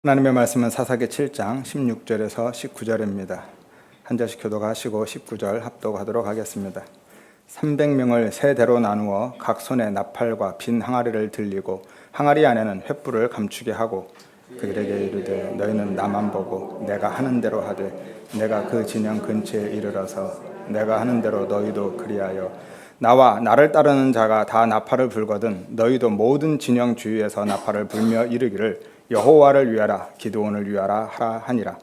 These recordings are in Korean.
하나님의 말씀은 사사기 7장 16절에서 19절입니다. 한 절씩 교독하시고 19절 합독하도록 하겠습니다. 300명을 세 대로 나누어 각 손에 나팔과 빈 항아리를 들리고 항아리 안에는 횃불을 감추게 하고 그들에게 이르되 너희는 나만 보고 내가 하는 대로 하되 내가 그 진영 근처에 이르러서 내가 하는 대로 너희도 그리하여 나와 나를 따르는 자가 다 나팔을 불거든 너희도 모든 진영 주위에서 나팔을 불며 이르기를 여호와를 위하라 기드온을 위하라 하라 하니라.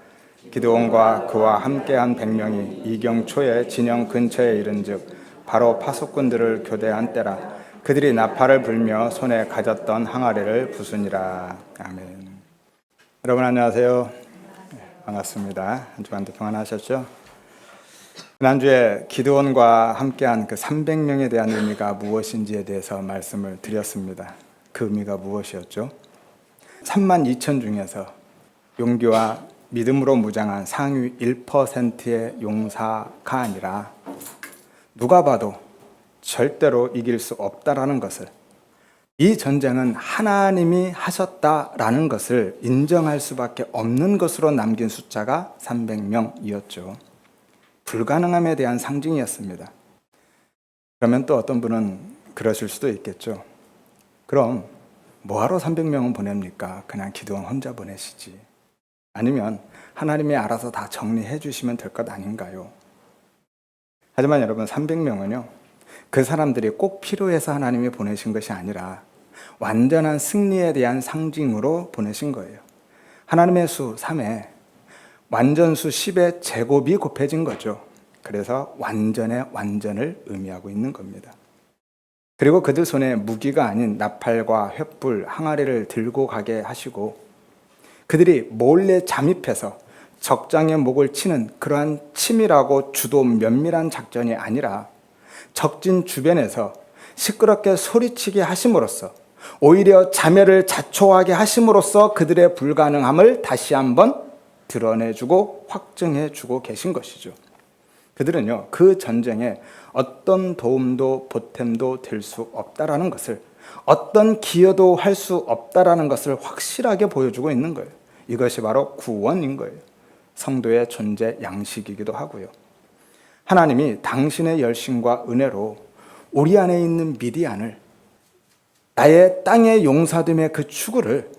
기드온과 그와 함께한 100명이 이경초에 진영 근처에 이른즉 바로 파수꾼들을 교대한 때라. 그들이 나팔을 불며 손에 가졌던 항아리를 부수니라. 아멘. 여러분 안녕하세요. 반갑습니다. 한 주간도 평안하셨죠? 지난주에 기드온과 함께한 그 300명에 대한 의미가 무엇인지에 대해서 말씀을 드렸습니다. 그 의미가 무엇이었죠? 32,000 중에서 용기와 믿음으로 무장한 상위 1%의 용사가 아니라 누가 봐도 절대로 이길 수 없다라는 것을, 이 전쟁은 하나님이 하셨다라는 것을 인정할 수밖에 없는 것으로 남긴 숫자가 300명이었죠. 불가능함에 대한 상징이었습니다. 그러면 또 어떤 분은 그러실 수도 있겠죠. 그럼 뭐하러 300명은 보냅니까? 그냥 기드온 혼자 보내시지. 아니면 하나님이 알아서 다 정리해 주시면 될 것 아닌가요? 하지만 여러분 300명은요. 그 사람들이 꼭 필요해서 하나님이 보내신 것이 아니라 완전한 승리에 대한 상징으로 보내신 거예요. 하나님의 수 3에 완전수 10의 제곱이 곱해진 거죠. 그래서 완전의 완전을 의미하고 있는 겁니다. 그리고 그들 손에 무기가 아닌 나팔과 횃불, 항아리를 들고 가게 하시고 그들이 몰래 잠입해서 적장의 목을 치는 그러한 치밀하고 주도 면밀한 작전이 아니라 적진 주변에서 시끄럽게 소리치게 하심으로써 오히려 자멸을 자초하게 하심으로써 그들의 불가능함을 다시 한번 드러내주고 확증해주고 계신 것이죠. 그들은요, 그 전쟁에 어떤 도움도 보탬도 될 수 없다라는 것을, 어떤 기여도 할 수 없다라는 것을 확실하게 보여주고 있는 거예요. 이것이 바로 구원인 거예요. 성도의 존재 양식이기도 하고요. 하나님이 당신의 열심과 은혜로 우리 안에 있는 미디안을, 나의 땅의 용사됨의 그 추구를,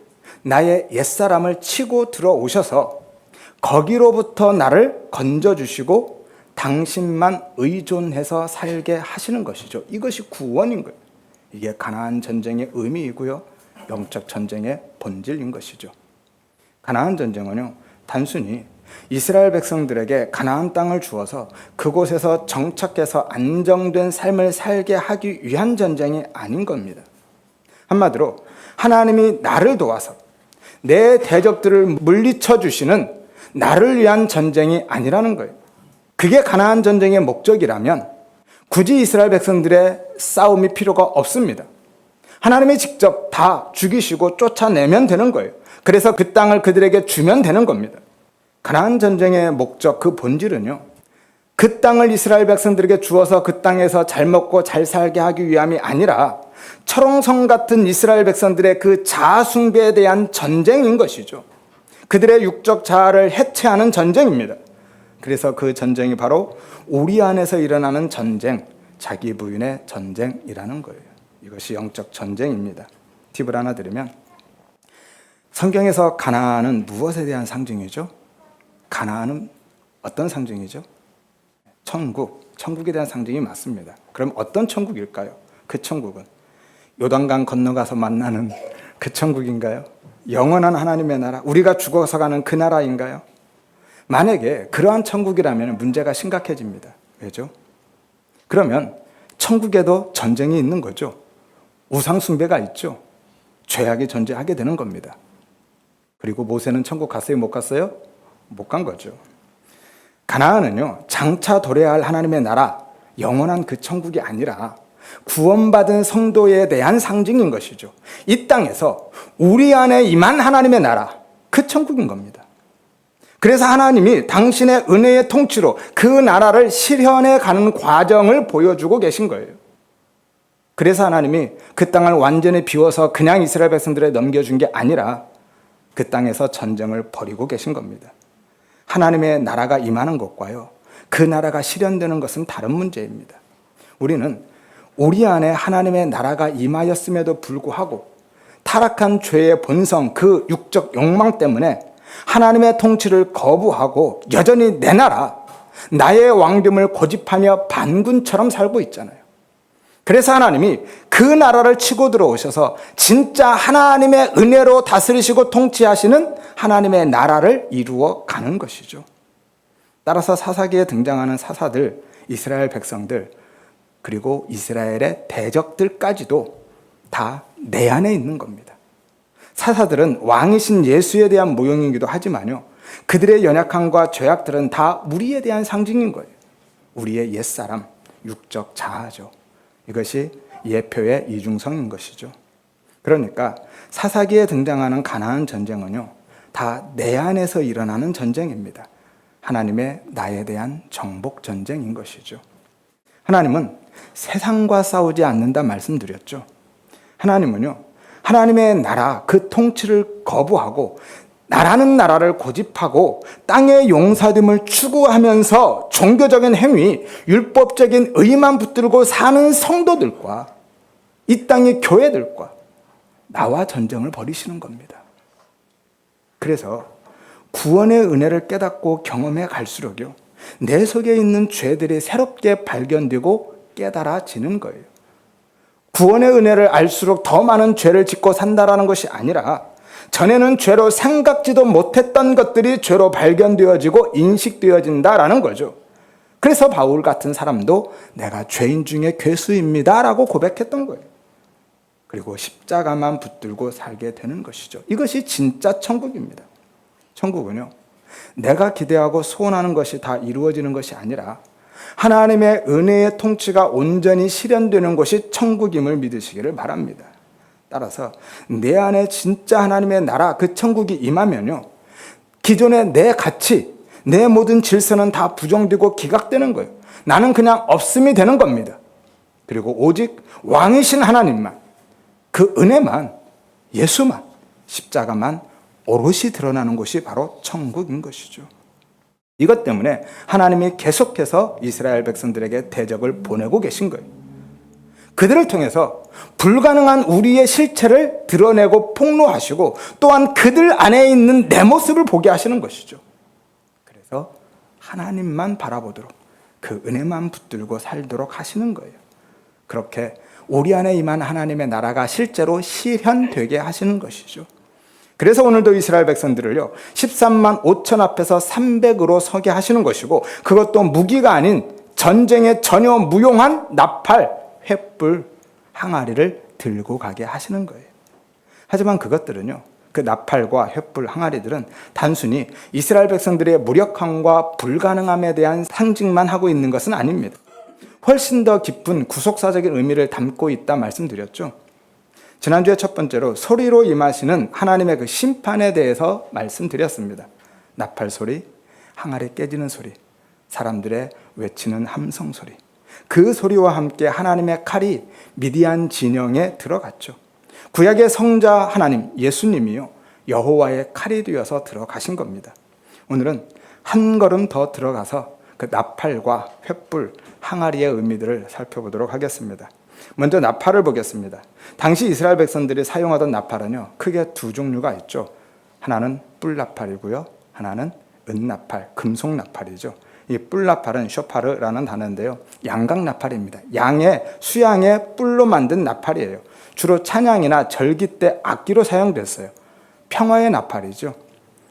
나의 옛사람을 치고 들어오셔서 거기로부터 나를 건져주시고 당신만 의존해서 살게 하시는 것이죠. 이것이 구원인 거예요. 이게 가나안 전쟁의 의미이고요. 영적 전쟁의 본질인 것이죠. 가나안 전쟁은요, 단순히 이스라엘 백성들에게 가나안 땅을 주어서 그곳에서 정착해서 안정된 삶을 살게 하기 위한 전쟁이 아닌 겁니다. 한마디로 하나님이 나를 도와서 내 대적들을 물리쳐 주시는 나를 위한 전쟁이 아니라는 거예요. 그게 가나안 전쟁의 목적이라면 굳이 이스라엘 백성들의 싸움이 필요가 없습니다. 하나님이 직접 다 죽이시고 쫓아내면 되는 거예요. 그래서 그 땅을 그들에게 주면 되는 겁니다. 가나안 전쟁의 목적, 그 본질은요, 그 땅을 이스라엘 백성들에게 주어서 그 땅에서 잘 먹고 잘 살게 하기 위함이 아니라 철옹성 같은 이스라엘 백성들의 그 자아 숭배에 대한 전쟁인 것이죠. 그들의 육적 자아를 해체하는 전쟁입니다. 그래서 그 전쟁이 바로 우리 안에서 일어나는 전쟁, 자기 부인의 전쟁이라는 거예요. 이것이 영적 전쟁입니다. 팁을 하나 드리면, 성경에서 가나안은 무엇에 대한 상징이죠? 가나안은 어떤 상징이죠? 천국에 대한 상징이 맞습니다. 그럼 어떤 천국일까요? 그 천국은 요단강 건너가서 만나는 그 천국인가요? 영원한 하나님의 나라, 우리가 죽어서 가는 그 나라인가요? 만약에 그러한 천국이라면 문제가 심각해집니다. 왜죠? 그러면 천국에도 전쟁이 있는 거죠. 우상 숭배가 있죠. 죄악이 존재하게 되는 겁니다. 그리고 모세는 천국 갔어요? 못 갔어요? 못 간 거죠. 가나안은요, 장차 도래해야 할 하나님의 나라, 영원한 그 천국이 아니라 구원받은 성도에 대한 상징인 것이죠. 이 땅에서 우리 안에 임한 하나님의 나라, 그 천국인 겁니다. 그래서 하나님이 당신의 은혜의 통치로 그 나라를 실현해 가는 과정을 보여주고 계신 거예요. 그래서 하나님이 그 땅을 완전히 비워서 그냥 이스라엘 백성들에 넘겨준 게 아니라 그 땅에서 전쟁을 벌이고 계신 겁니다. 하나님의 나라가 임하는 것과요, 그 나라가 실현되는 것은 다른 문제입니다. 우리는 우리 안에 하나님의 나라가 임하였음에도 불구하고 타락한 죄의 본성, 그 육적 욕망 때문에 하나님의 통치를 거부하고 여전히 내 나라, 나의 왕됨을 고집하며 반군처럼 살고 있잖아요. 그래서 하나님이 그 나라를 치고 들어오셔서 진짜 하나님의 은혜로 다스리시고 통치하시는 하나님의 나라를 이루어 가는 것이죠. 따라서 사사기에 등장하는 사사들, 이스라엘 백성들, 그리고 이스라엘의 대적들까지도 다 내 안에 있는 겁니다. 사사들은 왕이신 예수에 대한 모형이기도 하지만요, 그들의 연약함과 죄악들은 다 우리에 대한 상징인 거예요. 우리의 옛사람, 육적 자아죠. 이것이 예표의 이중성인 것이죠. 그러니까 사사기에 등장하는 가나안 전쟁은요, 다 내 안에서 일어나는 전쟁입니다. 하나님의 나에 대한 정복 전쟁인 것이죠. 하나님은 세상과 싸우지 않는다 말씀드렸죠. 하나님은요, 하나님의 나라, 그 통치를 거부하고 나라는 나라를 고집하고 땅의 용사됨을 추구하면서 종교적인 행위, 율법적인 의만 붙들고 사는 성도들과 이 땅의 교회들과 나와 전쟁을 벌이시는 겁니다. 그래서 구원의 은혜를 깨닫고 경험해 갈수록요, 내 속에 있는 죄들이 새롭게 발견되고 깨달아지는 거예요. 구원의 은혜를 알수록 더 많은 죄를 짓고 산다라는 것이 아니라 전에는 죄로 생각지도 못했던 것들이 죄로 발견되어지고 인식되어진다라는 거죠. 그래서 바울 같은 사람도 내가 죄인 중에 괴수입니다 라고 고백했던 거예요. 그리고 십자가만 붙들고 살게 되는 것이죠. 이것이 진짜 천국입니다. 천국은요, 내가 기대하고 소원하는 것이 다 이루어지는 것이 아니라 하나님의 은혜의 통치가 온전히 실현되는 것이 천국임을 믿으시기를 바랍니다. 따라서 내 안에 진짜 하나님의 나라, 그 천국이 임하면요, 기존의 내 가치, 내 모든 질서는 다 부정되고 기각되는 거예요. 나는 그냥 없음이 되는 겁니다. 그리고 오직 왕이신 하나님만, 그 은혜만, 예수만, 십자가만 오롯이 드러나는 곳이 바로 천국인 것이죠. 이것 때문에 하나님이 계속해서 이스라엘 백성들에게 대적을 보내고 계신 거예요. 그들을 통해서 불가능한 우리의 실체를 드러내고 폭로하시고 또한 그들 안에 있는 내 모습을 보게 하시는 것이죠. 그래서 하나님만 바라보도록, 그 은혜만 붙들고 살도록 하시는 거예요. 그렇게 우리 안에 임한 하나님의 나라가 실제로 실현되게 하시는 것이죠. 그래서 오늘도 이스라엘 백성들을요, 13만 5천 앞에서 300으로 서게 하시는 것이고, 그것도 무기가 아닌 전쟁에 전혀 무용한 나팔, 횃불, 항아리를 들고 가게 하시는 거예요. 하지만 그것들은요, 그 나팔과 횃불, 항아리들은 단순히 이스라엘 백성들의 무력함과 불가능함에 대한 상징만 하고 있는 것은 아닙니다. 훨씬 더 깊은 구속사적인 의미를 담고 있다 말씀드렸죠. 지난주에 첫 번째로 소리로 임하시는 하나님의 그 심판에 대해서 말씀드렸습니다. 나팔 소리, 항아리 깨지는 소리, 사람들의 외치는 함성 소리, 그 소리와 함께 하나님의 칼이 미디안 진영에 들어갔죠. 구약의 성자 하나님, 예수님이요, 여호와의 칼이 되어서 들어가신 겁니다. 오늘은 한 걸음 더 들어가서 그 나팔과 횃불, 항아리의 의미들을 살펴보도록 하겠습니다. 먼저 나팔을 보겠습니다. 당시 이스라엘 백성들이 사용하던 나팔은요, 크게 두 종류가 있죠. 하나는 뿔나팔이고요, 하나는 은나팔, 금속 나팔이죠. 이 뿔나팔은 쇼파르라는 단어인데요, 양각 나팔입니다. 양의 수양의 뿔로 만든 나팔이에요. 주로 찬양이나 절기 때 악기로 사용됐어요. 평화의 나팔이죠.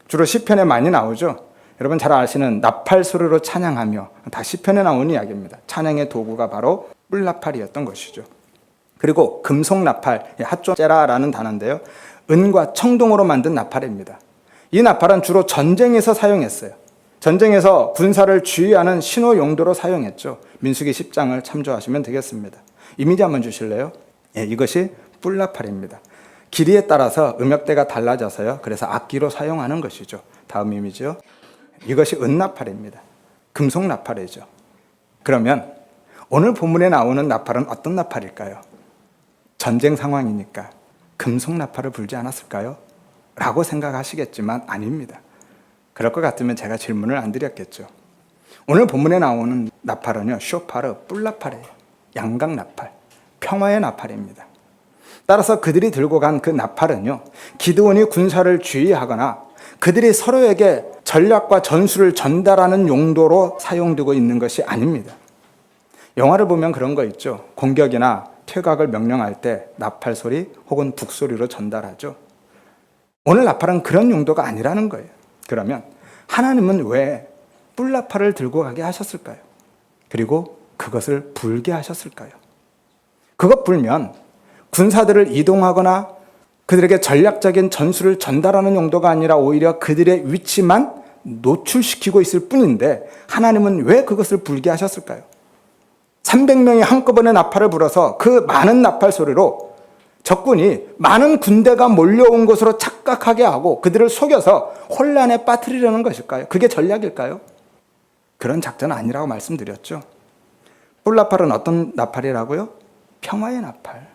주로 시편에 많이 나오죠. 여러분 잘 아시는 나팔 소리로 찬양하며, 다 시편에 나오는 이야기입니다. 찬양의 도구가 바로 뿔나팔이었던 것이죠. 그리고 금속 나팔, 핫조제라라는 단어인데요, 은과 청동으로 만든 나팔입니다. 이 나팔은 주로 전쟁에서 사용했어요. 전쟁에서 군사를 주의하는 신호 용도로 사용했죠. 민수기 10장을 참조하시면 되겠습니다. 이미지 한번 주실래요? 이것이 뿔나팔입니다. 길이에 따라서 음역대가 달라져서요, 그래서 악기로 사용하는 것이죠. 다음 이미지요. 이것이 은나팔입니다. 금속 나팔이죠. 그러면 오늘 본문에 나오는 나팔은 어떤 나팔일까요? 전쟁 상황이니까 금속 나팔을 불지 않았을까요? 라고 생각하시겠지만 아닙니다. 그럴 것 같으면 제가 질문을 안 드렸겠죠. 오늘 본문에 나오는 나팔은요, 쇼파르, 뿔나팔이에요. 양각 나팔, 평화의 나팔입니다. 따라서 그들이 들고 간 그 나팔은요, 기드온이 군사를 주의하거나 그들이 서로에게 전략과 전술을 전달하는 용도로 사용되고 있는 것이 아닙니다. 영화를 보면 그런 거 있죠. 공격이나 퇴각을 명령할 때 나팔 소리 혹은 북소리로 전달하죠. 오늘 나팔은 그런 용도가 아니라는 거예요. 그러면 하나님은 왜 뿔나팔을 들고 가게 하셨을까요? 그리고 그것을 불게 하셨을까요? 그것 불면 군사들을 이동하거나 그들에게 전략적인 전술을 전달하는 용도가 아니라 오히려 그들의 위치만 노출시키고 있을 뿐인데 하나님은 왜 그것을 불게 하셨을까요? 300명이 한꺼번에 나팔을 불어서 그 많은 나팔 소리로 적군이 많은 군대가 몰려온 것으로 착각하게 하고 그들을 속여서 혼란에 빠뜨리려는 것일까요? 그게 전략일까요? 그런 작전은 아니라고 말씀드렸죠. 뿔나팔은 어떤 나팔이라고요? 평화의 나팔.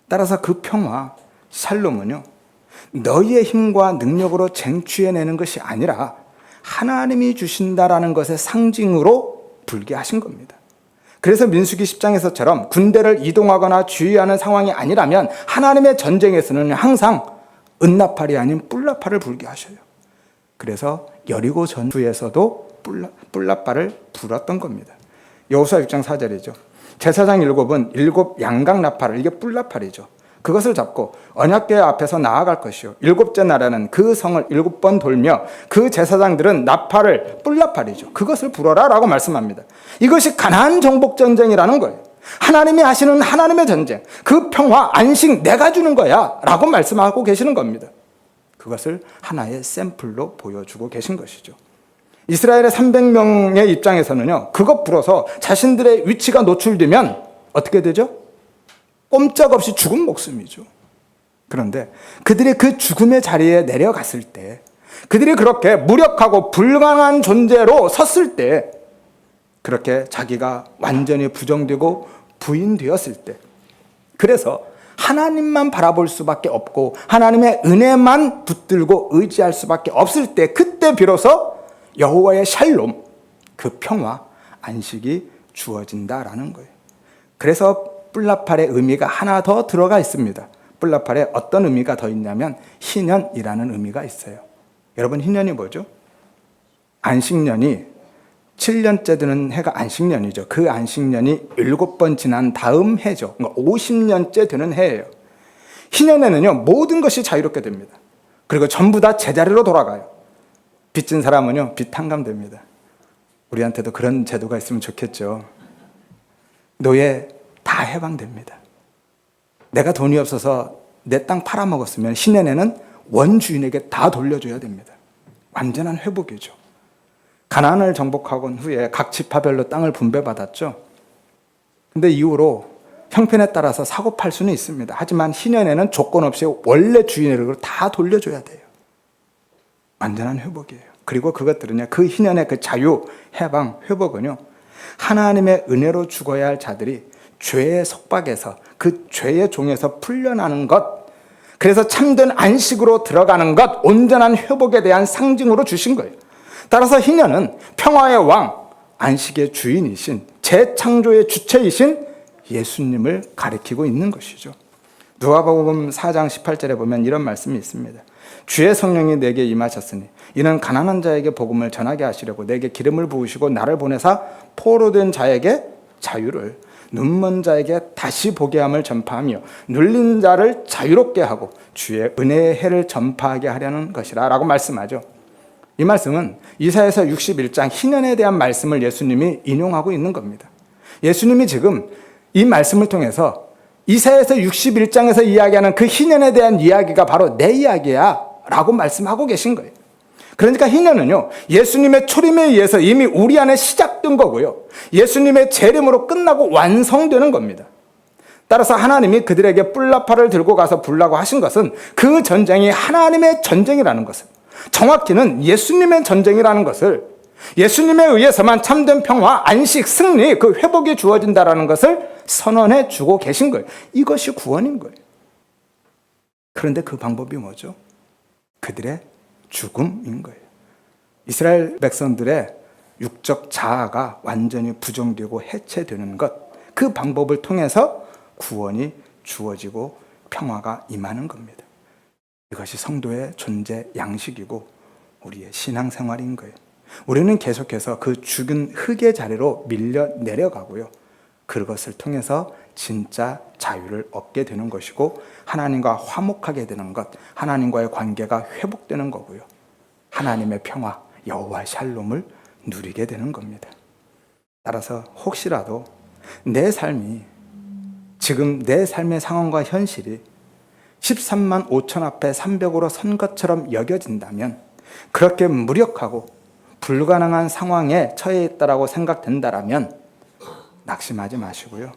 따라서 그 평화, 샬롬은요, 너희의 힘과 능력으로 쟁취해내는 것이 아니라 하나님이 주신다라는 것의 상징으로 불게 하신 겁니다. 그래서 민수기 10장에서처럼 군대를 이동하거나 주의하는 상황이 아니라면 하나님의 전쟁에서는 항상 은나팔이 아닌 뿔나팔을 불게 하셔요. 그래서 여리고 전투에서도 뿔나팔을 불었던 겁니다. 여호수아 6장 4절이죠. 제사장 7은 7 양각 나팔을, 이게 뿔나팔이죠. 그것을 잡고 언약궤 앞에서 나아갈 것이요. 7째 날에는 그 성을 7번 돌며 그 제사장들은 나팔을, 뿔나팔이죠. 그것을 불어라 라고 말씀합니다. 이것이 가나안 정복 전쟁이라는 거예요. 하나님이 하시는 하나님의 전쟁, 그 평화, 안식 내가 주는 거야 라고 말씀하고 계시는 겁니다. 그것을 하나의 샘플로 보여주고 계신 것이죠. 이스라엘의 300명의 입장에서는요, 그것 불어서 자신들의 위치가 노출되면 어떻게 되죠? 꼼짝없이 죽은 목숨이죠. 그런데 그들이 그 죽음의 자리에 내려갔을 때, 그들이 그렇게 무력하고 불강한 존재로 섰을 때, 그렇게 자기가 완전히 부정되고 부인되었을 때, 그래서 하나님만 바라볼 수밖에 없고 하나님의 은혜만 붙들고 의지할 수밖에 없을 때, 그때 비로소 여호와의 샬롬, 그 평화, 안식이 주어진다라는 거예요. 그래서 뿔나팔의 의미가 하나 더 들어가 있습니다. 뿔나팔에 어떤 의미가 더 있냐면 희년이라는 의미가 있어요. 여러분, 희년이 뭐죠? 안식년이 7년째 되는 해가 안식년이죠. 그 안식년이 7번 지난 다음 해죠. 그러니까 50년째 되는 해예요. 희년에는요, 모든 것이 자유롭게 됩니다. 그리고 전부 다 제자리로 돌아가요. 빚진 사람은요, 빚 탕감됩니다. 우리한테도 그런 제도가 있으면 좋겠죠. 노예 다 해방됩니다. 내가 돈이 없어서 내 땅 팔아먹었으면 희년에는 원주인에게 다 돌려줘야 됩니다. 완전한 회복이죠. 가나안을 정복하고 후에 각 지파별로 땅을 분배받았죠. 근데 이후로 형편에 따라서 사고 팔 수는 있습니다. 하지만 희년에는 조건 없이 원래 주인에게 다 돌려줘야 돼요. 완전한 회복이에요. 그리고 그것들은요, 그 희년의 그 자유, 해방, 회복은요, 하나님의 은혜로 죽어야 할 자들이 죄의 속박에서, 그 죄의 종에서 풀려나는 것, 그래서 참된 안식으로 들어가는 것, 온전한 회복에 대한 상징으로 주신 거예요. 따라서 희년은 평화의 왕, 안식의 주인이신, 재창조의 주체이신 예수님을 가리키고 있는 것이죠. 누가복음 4장 18절에 보면 이런 말씀이 있습니다. 주의 성령이 내게 임하셨으니 이는 가난한 자에게 복음을 전하게 하시려고 내게 기름을 부으시고 나를 보내사 포로된 자에게 자유를, 눈먼 자에게 다시 보게 함을 전파하며 눌린 자를 자유롭게 하고 주의 은혜의 해를 전파하게 하려는 것이라 라고 말씀하죠. 이 말씀은 이사야서 61장 희년에 대한 말씀을 예수님이 인용하고 있는 겁니다. 예수님이 지금 이 말씀을 통해서 이사야서 61장에서 이야기하는 그 희년에 대한 이야기가 바로 내 이야기야 라고 말씀하고 계신 거예요. 그러니까 희년은요, 예수님의 초림에 의해서 이미 우리 안에 시작된 거고요, 예수님의 재림으로 끝나고 완성되는 겁니다. 따라서 하나님이 그들에게 뿔나팔을 들고 가서 불라고 하신 것은 그 전쟁이 하나님의 전쟁이라는 것을, 정확히는 예수님의 전쟁이라는 것을, 예수님에 의해서만 참된 평화, 안식, 승리, 그 회복이 주어진다라는 것을 선언해 주고 계신 거예요. 이것이 구원인 거예요. 그런데 그 방법이 뭐죠? 그들의 죽음인 거예요. 이스라엘 백성들의 육적 자아가 완전히 부정되고 해체되는 것, 그 방법을 통해서 구원이 주어지고 평화가 임하는 겁니다. 이것이 성도의 존재 양식이고 우리의 신앙생활인 거예요. 우리는 계속해서 그 죽은 흙의 자리로 밀려 내려가고요. 그것을 통해서 진짜 자유를 얻게 되는 것이고 하나님과 화목하게 되는 것, 하나님과의 관계가 회복되는 거고요. 하나님의 평화, 여호와 샬롬을 누리게 되는 겁니다. 따라서 혹시라도 내 삶이, 지금 내 삶의 상황과 현실이 13만 5천 앞에 300으로 선 것처럼 여겨진다면, 그렇게 무력하고 불가능한 상황에 처해 있다라고 생각된다라면 낙심하지 마시고요.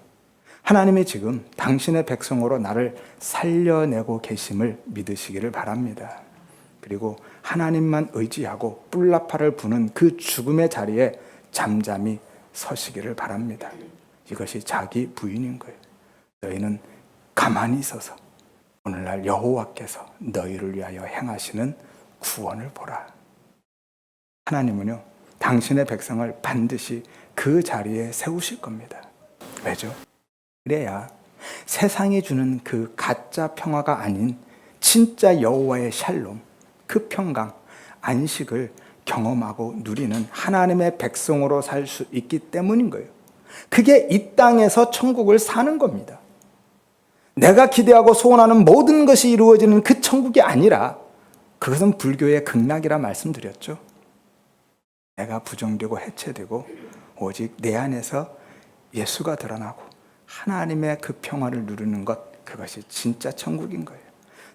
하나님이 지금 당신의 백성으로 나를 살려내고 계심을 믿으시기를 바랍니다. 그리고 하나님만 의지하고 뿔나팔을 부는 그 죽음의 자리에 잠잠히 서시기를 바랍니다. 이것이 자기 부인인 거예요. 너희는 가만히 있어서 오늘날 여호와께서 너희를 위하여 행하시는 구원을 보라. 하나님은요, 당신의 백성을 반드시 그 자리에 세우실 겁니다. 왜죠? 그래야 세상이 주는 그 가짜 평화가 아닌 진짜 여호와의 샬롬, 그 평강, 안식을 경험하고 누리는 하나님의 백성으로 살 수 있기 때문인 거예요. 그게 이 땅에서 천국을 사는 겁니다. 내가 기대하고 소원하는 모든 것이 이루어지는 그 천국이 아니라 그것은 불교의 극락이라 말씀드렸죠. 내가 부정되고 해체되고 오직 내 안에서 예수가 드러나고 하나님의 그 평화를 누리는 것, 그것이 진짜 천국인 거예요.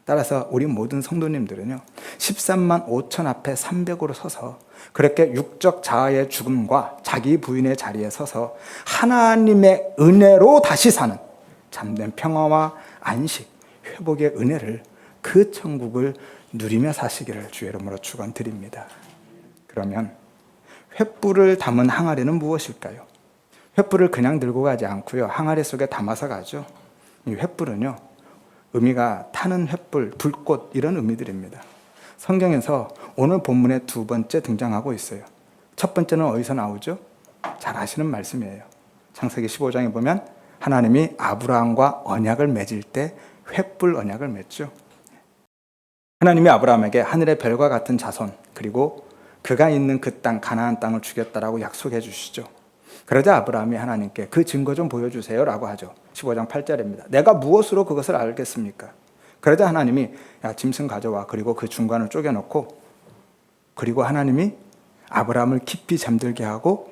따라서 우리 모든 성도님들은요, 13만 5천 앞에 300으로 서서 그렇게 육적 자아의 죽음과 자기 부인의 자리에 서서 하나님의 은혜로 다시 사는 참된 평화와 안식, 회복의 은혜를, 그 천국을 누리며 사시기를 주의 이름으로 축원드립니다. 그러면 횃불을 담은 항아리는 무엇일까요? 횃불을 그냥 들고 가지 않고요, 항아리 속에 담아서 가죠. 이 횃불은요, 의미가 타는 횃불, 불꽃, 이런 의미들입니다. 성경에서 오늘 본문에 두 번째 등장하고 있어요. 첫 번째는 어디서 나오죠? 잘 아시는 말씀이에요. 창세기 15장에 보면 하나님이 아브라함과 언약을 맺을 때 횃불 언약을 맺죠. 하나님이 아브라함에게 하늘의 별과 같은 자손, 그리고 그가 있는 그 땅, 가나안 땅을 주겠다라고 약속해 주시죠. 그러자 아브라함이 하나님께 그 증거 좀 보여주세요 라고 하죠. 15장 8절입니다. 내가 무엇으로 그것을 알겠습니까? 그러자 하나님이 야, 짐승 가져와. 그리고 그 중간을 쪼개놓고, 그리고 하나님이 아브라함을 깊이 잠들게 하고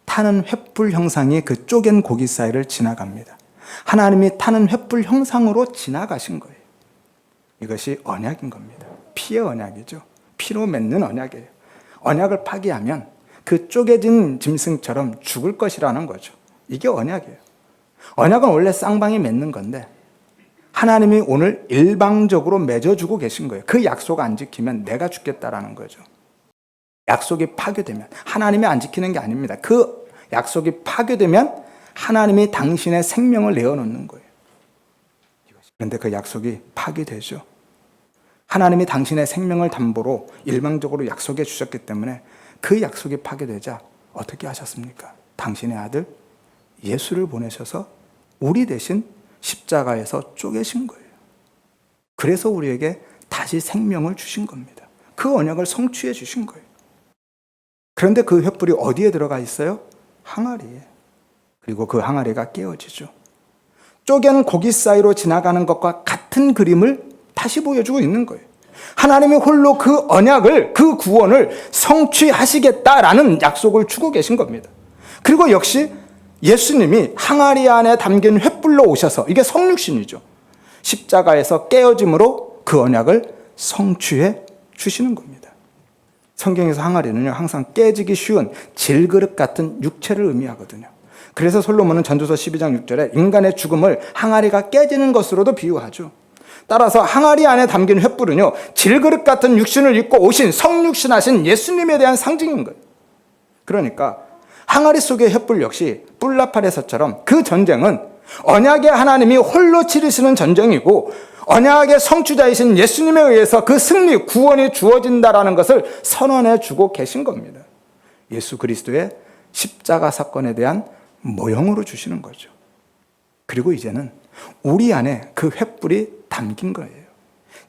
타는 횃불 형상이 그 쪼갠 고기 사이를 지나갑니다. 하나님이 타는 횃불 형상으로 지나가신 거예요. 이것이 언약인 겁니다. 피의 언약이죠. 피로 맺는 언약이에요. 언약을 파기하면 그 쪼개진 짐승처럼 죽을 것이라는 거죠. 이게 언약이에요. 언약은 원래 쌍방이 맺는 건데 하나님이 오늘 일방적으로 맺어주고 계신 거예요. 그 약속 안 지키면 내가 죽겠다라는 거죠. 약속이 파괴되면, 하나님이 안 지키는 게 아닙니다. 그 약속이 파괴되면 하나님이 당신의 생명을 내어놓는 거예요. 그런데 그 약속이 파괴되죠. 하나님이 당신의 생명을 담보로 일방적으로 약속해 주셨기 때문에 그 약속이 파괴되자 어떻게 하셨습니까? 당신의 아들 예수를 보내셔서 우리 대신 십자가에서 쪼개신 거예요. 그래서 우리에게 다시 생명을 주신 겁니다. 그 언약을 성취해 주신 거예요. 그런데 그 횃불이 어디에 들어가 있어요? 항아리에. 그리고 그 항아리가 깨어지죠. 쪼갠 고기 사이로 지나가는 것과 같은 그림을 다시 보여주고 있는 거예요. 하나님이 홀로 그 언약을, 그 구원을 성취하시겠다라는 약속을 주고 계신 겁니다. 그리고 역시 예수님이 항아리 안에 담긴 횃불로 오셔서, 이게 성육신이죠. 십자가에서 깨어짐으로 그 언약을 성취해 주시는 겁니다. 성경에서 항아리는요, 항상 깨지기 쉬운 질그릇 같은 육체를 의미하거든요. 그래서 솔로몬은 전도서 12장 6절에 인간의 죽음을 항아리가 깨지는 것으로도 비유하죠. 따라서 항아리 안에 담긴 횃불은요, 질그릇 같은 육신을 입고 오신 성육신하신 예수님에 대한 상징인 거예요. 그러니까 항아리 속의 횃불 역시 뿔나팔에서처럼 그 전쟁은 언약의 하나님이 홀로 치르시는 전쟁이고, 언약의 성취자이신 예수님에 의해서 그 승리, 구원이 주어진다라는 것을 선언해 주고 계신 겁니다. 예수 그리스도의 십자가 사건에 대한 모형으로 주시는 거죠. 그리고 이제는 우리 안에 그 횃불이 담긴 거예요.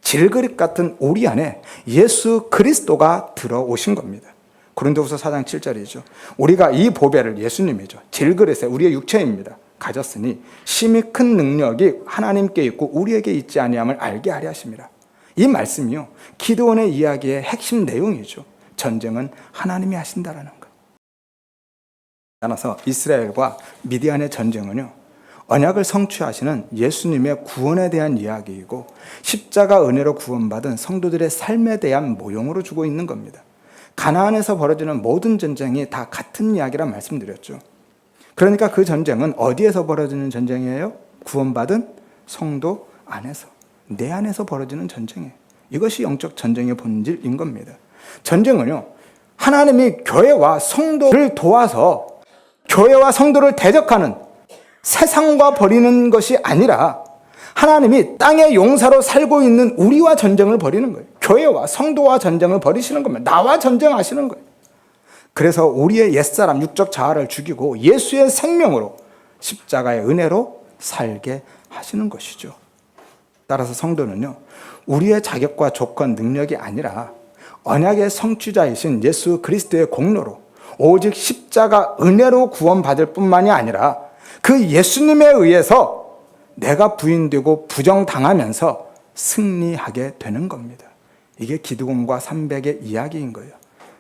질그릇 같은 우리 안에 예수 그리스도가 들어오신 겁니다. 고린도후서 4장 7절이죠. 우리가 이 보배를, 예수님이죠, 질그릇에 우리의 육체입니다, 가졌으니 심히 큰 능력이 하나님께 있고 우리에게 있지 아니함을 알게 하려 하심이라. 이 말씀이요, 기드온의 이야기의 핵심 내용이죠. 전쟁은 하나님이 하신다라는 것. 따라서 이스라엘과 미디안의 전쟁은요, 언약을 성취하시는 예수님의 구원에 대한 이야기이고 십자가 은혜로 구원받은 성도들의 삶에 대한 모형으로 주고 있는 겁니다. 가나안에서 벌어지는 모든 전쟁이 다 같은 이야기란 말씀드렸죠. 그러니까 그 전쟁은 어디에서 벌어지는 전쟁이에요? 구원받은 성도 안에서, 내 안에서 벌어지는 전쟁이에요. 이것이 영적 전쟁의 본질인 겁니다. 전쟁은요, 하나님이 교회와 성도를 도와서 교회와 성도를 대적하는, 세상과 벌이는 것이 아니라 하나님이 땅의 용사로 살고 있는 우리와 전쟁을 벌이는 거예요. 교회와 성도와 전쟁을 벌이시는 겁니다. 나와 전쟁하시는 거예요. 그래서 우리의 옛사람 육적 자아를 죽이고 예수의 생명으로, 십자가의 은혜로 살게 하시는 것이죠. 따라서 성도는요, 우리의 자격과 조건, 능력이 아니라 언약의 성취자이신 예수 그리스도의 공로로 오직 십자가 은혜로 구원받을 뿐만이 아니라 그 예수님에 의해서 내가 부인되고 부정당하면서 승리하게 되는 겁니다. 이게 기드온과 300의 이야기인 거예요.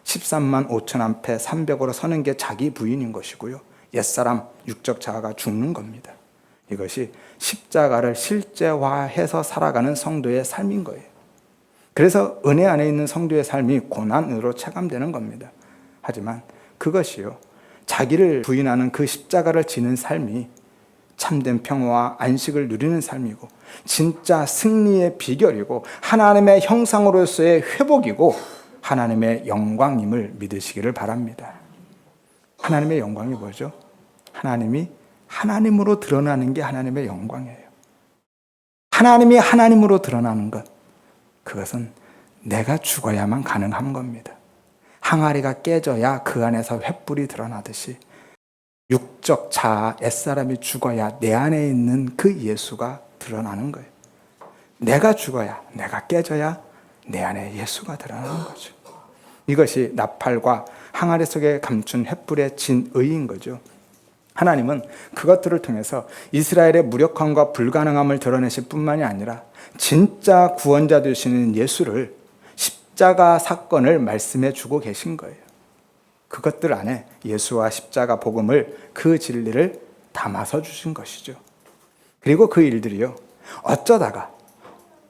13만 5천 앞에 300으로 서는 게 자기 부인인 것이고요, 옛사람 육적 자아가 죽는 겁니다. 이것이 십자가를 실제화해서 살아가는 성도의 삶인 거예요. 그래서 은혜 안에 있는 성도의 삶이 고난으로 체감되는 겁니다. 하지만 그것이요, 자기를 부인하는 그 십자가를 지는 삶이 참된 평화와 안식을 누리는 삶이고 진짜 승리의 비결이고 하나님의 형상으로서의 회복이고 하나님의 영광임을 믿으시기를 바랍니다. 하나님의 영광이 뭐죠? 하나님이 하나님으로 드러나는 게 하나님의 영광이에요. 하나님이 하나님으로 드러나는 것, 그것은 내가 죽어야만 가능한 겁니다. 항아리가 깨져야 그 안에서 횃불이 드러나듯이 육적 자아, 옛사람이 죽어야 내 안에 있는 그 예수가 드러나는 거예요. 내가 죽어야, 내가 깨져야 내 안에 예수가 드러나는 거죠. 이것이 나팔과 항아리 속에 감춘 횃불의 진의인 거죠. 하나님은 그것들을 통해서 이스라엘의 무력함과 불가능함을 드러내실 뿐만이 아니라 진짜 구원자 되시는 예수를, 십자가 사건을 말씀해 주고 계신 거예요. 그것들 안에 예수와 십자가 복음을, 그 진리를 담아서 주신 것이죠. 그리고 그 일들이요, 어쩌다가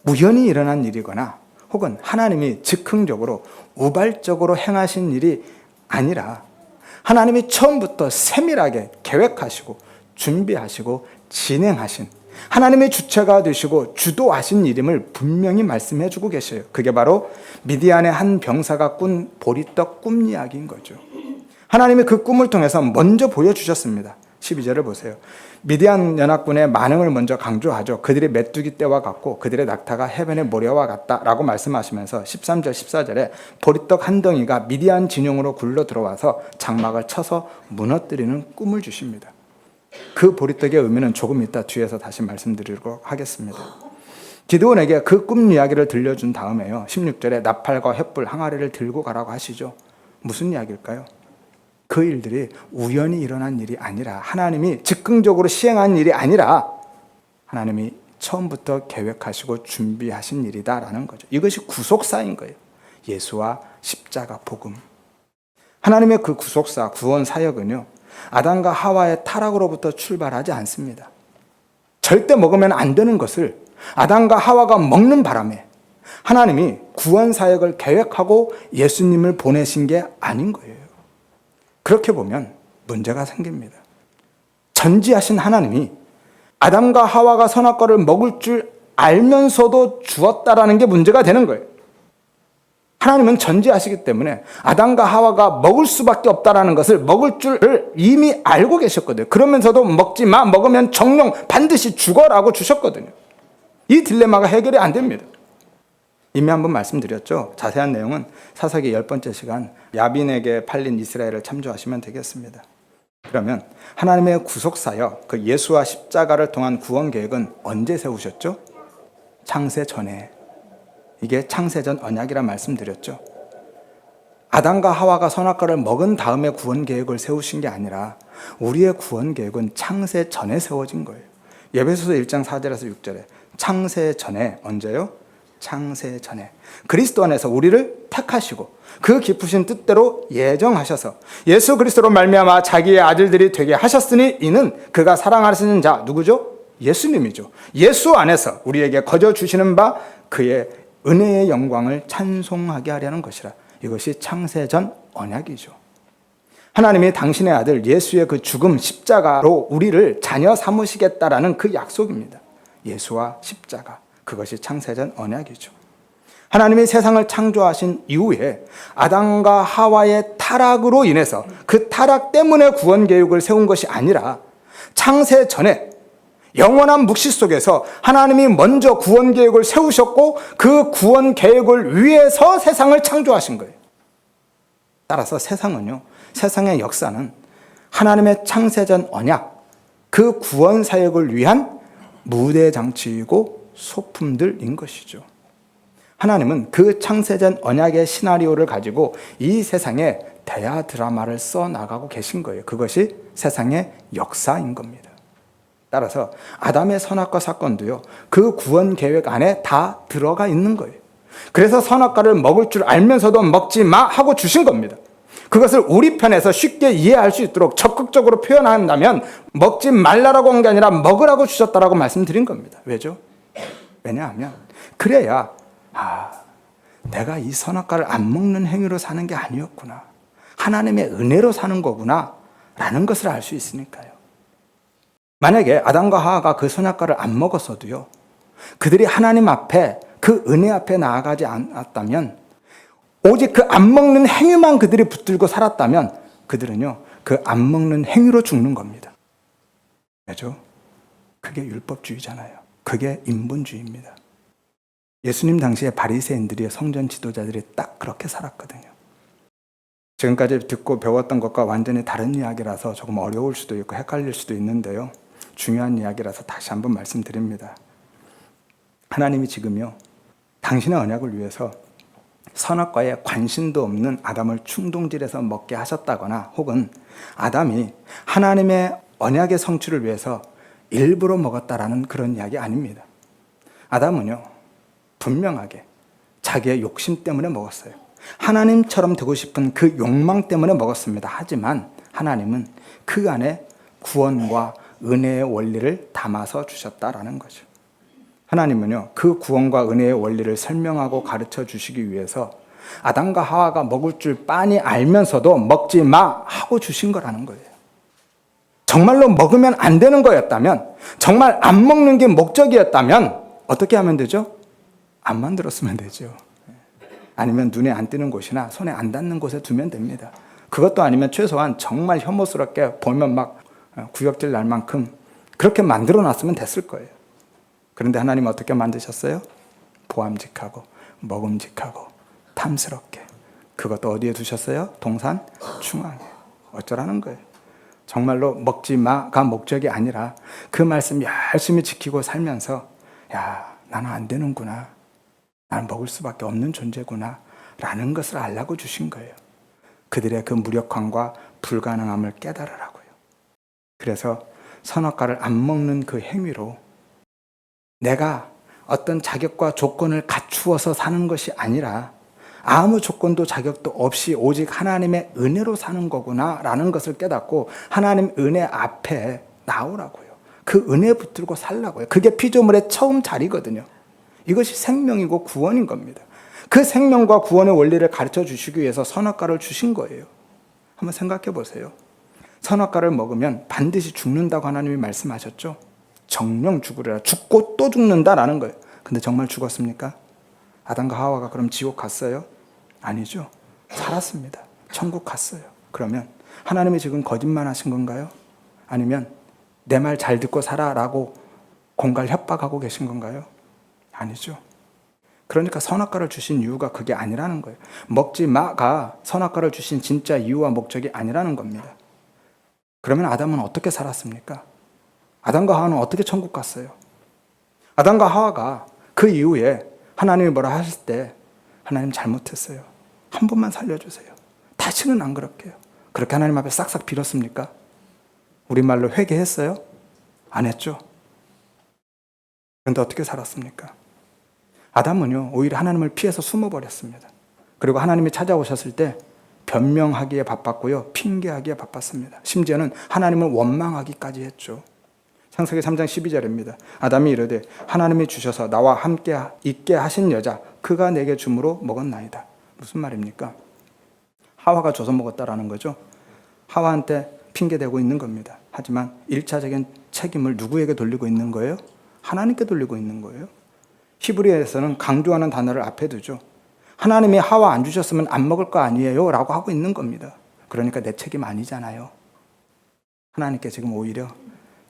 우연히 일어난 일이거나 혹은 하나님이 즉흥적으로 우발적으로 행하신 일이 아니라 하나님이 처음부터 세밀하게 계획하시고 준비하시고 진행하신, 하나님의 주체가 되시고 주도하신 일임을 분명히 말씀해 주고 계셔요. 그게 바로 미디안의 한 병사가 꾼 보리떡 꿈 이야기인 거죠. 하나님이 그 꿈을 통해서 먼저 보여주셨습니다. 12절을 보세요. 미디안 연합군의 만행을 먼저 강조하죠. 그들의 메뚜기 떼와 같고 그들의 낙타가 해변의 모래와 같다라고 말씀하시면서 13절 14절에 보리떡 한 덩이가 미디안 진영으로 굴러 들어와서 장막을 쳐서 무너뜨리는 꿈을 주십니다. 그 보리떡의 의미는 조금 이따 뒤에서 다시 말씀드리도록 하겠습니다. 기드온에게 그 꿈 이야기를 들려준 다음에요, 16절에 나팔과 횃불, 항아리를 들고 가라고 하시죠. 무슨 이야기일까요? 그 일들이 우연히 일어난 일이 아니라, 하나님이 즉흥적으로 시행한 일이 아니라 하나님이 처음부터 계획하시고 준비하신 일이다라는 거죠. 이것이 구속사인 거예요. 예수와 십자가 복음. 하나님의 그 구속사, 구원 사역은요, 아담과 하와의 타락으로부터 출발하지 않습니다. 절대 먹으면 안 되는 것을 아담과 하와가 먹는 바람에 하나님이 구원 사역을 계획하고 예수님을 보내신 게 아닌 거예요. 그렇게 보면 문제가 생깁니다. 전지하신 하나님이 아담과 하와가 선악과를 먹을 줄 알면서도 주었다라는 게 문제가 되는 거예요. 하나님은 전지하시기 때문에 아담과 하와가 먹을 수밖에 없다라는 것을 먹을 줄을 이미 알고 계셨거든요. 그러면서도 먹지 마, 먹으면 정령 반드시 죽어라고 주셨거든요. 이 딜레마가 해결이 안 됩니다. 이미 한번 말씀드렸죠. 자세한 내용은 사사기 10번째 시간 야빈에게 팔린 이스라엘을 참조하시면 되겠습니다. 그러면 하나님의 구속사역, 그 예수와 십자가를 통한 구원 계획은 언제 세우셨죠? 창세 전에. 이게 창세전 언약이라 말씀드렸죠. 아담과 하와가 선악과를 먹은 다음에 구원 계획을 세우신 게 아니라 우리의 구원 계획은 창세 전에 세워진 거예요. 에베소서 1장 4절에서 6절에 창세 전에, 언제요? 창세 전에 그리스도 안에서 우리를 택하시고 그 깊으신 뜻대로 예정하셔서 예수 그리스도로 말미암아 자기의 아들들이 되게 하셨으니 이는 그가 사랑하시는 자 누구죠? 예수님이죠. 예수 안에서 우리에게 거저 주시는 바 그의 은혜의 영광을 찬송하게 하려는 것이라. 이것이 창세전 언약이죠. 하나님이 당신의 아들 예수의 그 죽음 십자가로 우리를 자녀 삼으시겠다라는 그 약속입니다. 예수와 십자가, 그것이 창세전 언약이죠. 하나님이 세상을 창조하신 이후에 아담과 하와의 타락으로 인해서 그 타락 때문에 구원 계획을 세운 것이 아니라 창세 전에 영원한 묵시 속에서 하나님이 먼저 구원 계획을 세우셨고 그 구원 계획을 위해서 세상을 창조하신 거예요. 따라서 세상은요, 세상의 역사는 하나님의 창세전 언약, 그 구원 사역을 위한 무대 장치이고 소품들인 것이죠. 하나님은 그 창세전 언약의 시나리오를 가지고 이 세상에 대하 드라마를 써나가고 계신 거예요. 그것이 세상의 역사인 겁니다. 따라서 아담의 선악과 사건도요, 그 구원 계획 안에 다 들어가 있는 거예요. 그래서 선악과를 먹을 줄 알면서도 먹지 마 하고 주신 겁니다. 그것을 우리 편에서 쉽게 이해할 수 있도록 적극적으로 표현한다면 먹지 말라라고 한 게 아니라 먹으라고 주셨다라고 말씀드린 겁니다. 왜죠? 왜냐하면 그래야 내가 이 선악과를 안 먹는 행위로 사는 게 아니었구나, 하나님의 은혜로 사는 거구나 라는 것을 알 수 있으니까요. 만약에 아담과 하와가 그 선악과를 안 먹었어도요, 그들이 하나님 앞에 그 은혜 앞에 나아가지 않았다면, 오직 그 안 먹는 행위만 그들이 붙들고 살았다면 그들은요, 그 안 먹는 행위로 죽는 겁니다. 왜죠? 그게 율법주의잖아요. 그게 인본주의입니다. 예수님 당시에 바리새인들이, 성전 지도자들이 딱 그렇게 살았거든요. 지금까지 듣고 배웠던 것과 완전히 다른 이야기라서 조금 어려울 수도 있고 헷갈릴 수도 있는데요, 중요한 이야기라서 다시 한번 말씀드립니다. 하나님이 지금요, 당신의 언약을 위해서 선악과에 관심도 없는 아담을 충동질해서 먹게 하셨다거나, 혹은 아담이 하나님의 언약의 성취를 위해서 일부러 먹었다라는 그런 이야기 아닙니다. 아담은요, 분명하게 자기의 욕심 때문에 먹었어요. 하나님처럼 되고 싶은 그 욕망 때문에 먹었습니다. 하지만 하나님은 그 안에 구원과 은혜의 원리를 담아서 주셨다라는 거죠. 하나님은요, 그 구원과 은혜의 원리를 설명하고 가르쳐 주시기 위해서 아담과 하와가 먹을 줄 빤히 알면서도 먹지 마 하고 주신 거라는 거예요. 정말로 먹으면 안 되는 거였다면, 정말 안 먹는 게 목적이었다면 어떻게 하면 되죠? 안 만들었으면 되죠. 아니면 눈에 안 띄는 곳이나 손에 안 닿는 곳에 두면 됩니다. 그것도 아니면 최소한 정말 혐오스럽게 보면 막 구역질 날 만큼 그렇게 만들어 놨으면 됐을 거예요. 그런데 하나님 어떻게 만드셨어요? 보암직하고 먹음직하고 탐스럽게. 그것도 어디에 두셨어요? 동산 중앙에. 어쩌라는 거예요? 정말로 먹지 마가 목적이 아니라 그 말씀 열심히 지키고 살면서, 야, 나는 안 되는구나, 나는 먹을 수밖에 없는 존재구나 라는 것을 알라고 주신 거예요. 그들의 그 무력함과 불가능함을 깨달으라고요. 그래서 선악과를 안 먹는 그 행위로 내가 어떤 자격과 조건을 갖추어서 사는 것이 아니라 아무 조건도 자격도 없이 오직 하나님의 은혜로 사는 거구나 라는 것을 깨닫고 하나님 은혜 앞에 나오라고요. 그 은혜 붙들고 살라고요. 그게 피조물의 처음 자리거든요. 이것이 생명이고 구원인 겁니다. 그 생명과 구원의 원리를 가르쳐 주시기 위해서 선악과를 주신 거예요. 한번 생각해 보세요. 선악과를 먹으면 반드시 죽는다고 하나님이 말씀하셨죠. 정령 죽으리라. 죽고 또 죽는다라는 거예요. 근데 정말 죽었습니까? 아담과 하와가 그럼 지옥 갔어요? 아니죠. 살았습니다. 천국 갔어요. 그러면 하나님이 지금 거짓말 하신 건가요? 아니면 내 말 잘 듣고 살아라고 공갈 협박하고 계신 건가요? 아니죠. 그러니까 선악과를 주신 이유가 그게 아니라는 거예요. 먹지 마가 선악과를 주신 진짜 이유와 목적이 아니라는 겁니다. 그러면 아담은 어떻게 살았습니까? 아담과 하와는 어떻게 천국 갔어요? 아담과 하와가 그 이후에 하나님이 뭐라 하실 때 하나님 잘못했어요. 한 번만 살려주세요. 다시는 안 그럴게요. 그렇게 하나님 앞에 싹싹 빌었습니까? 우리말로 회개했어요? 안 했죠. 그런데 어떻게 살았습니까? 아담은요, 오히려 하나님을 피해서 숨어버렸습니다. 그리고 하나님이 찾아오셨을 때 변명하기에 바빴고요, 핑계하기에 바빴습니다. 심지어는 하나님을 원망하기까지 했죠. 창세기 3장 12절입니다. 아담이 이르되 하나님이 주셔서 나와 함께 있게 하신 여자 그가 내게 줌으로 먹었나이다. 무슨 말입니까? 하와가 줘서 먹었다라는 거죠. 하와한테 핑계대고 있는 겁니다. 하지만 1차적인 책임을 누구에게 돌리고 있는 거예요? 하나님께 돌리고 있는 거예요. 히브리어에서는 강조하는 단어를 앞에 두죠. 하나님이 하와 안 주셨으면 안 먹을 거 아니에요? 라고 하고 있는 겁니다. 그러니까 내 책임 아니잖아요. 하나님께 지금 오히려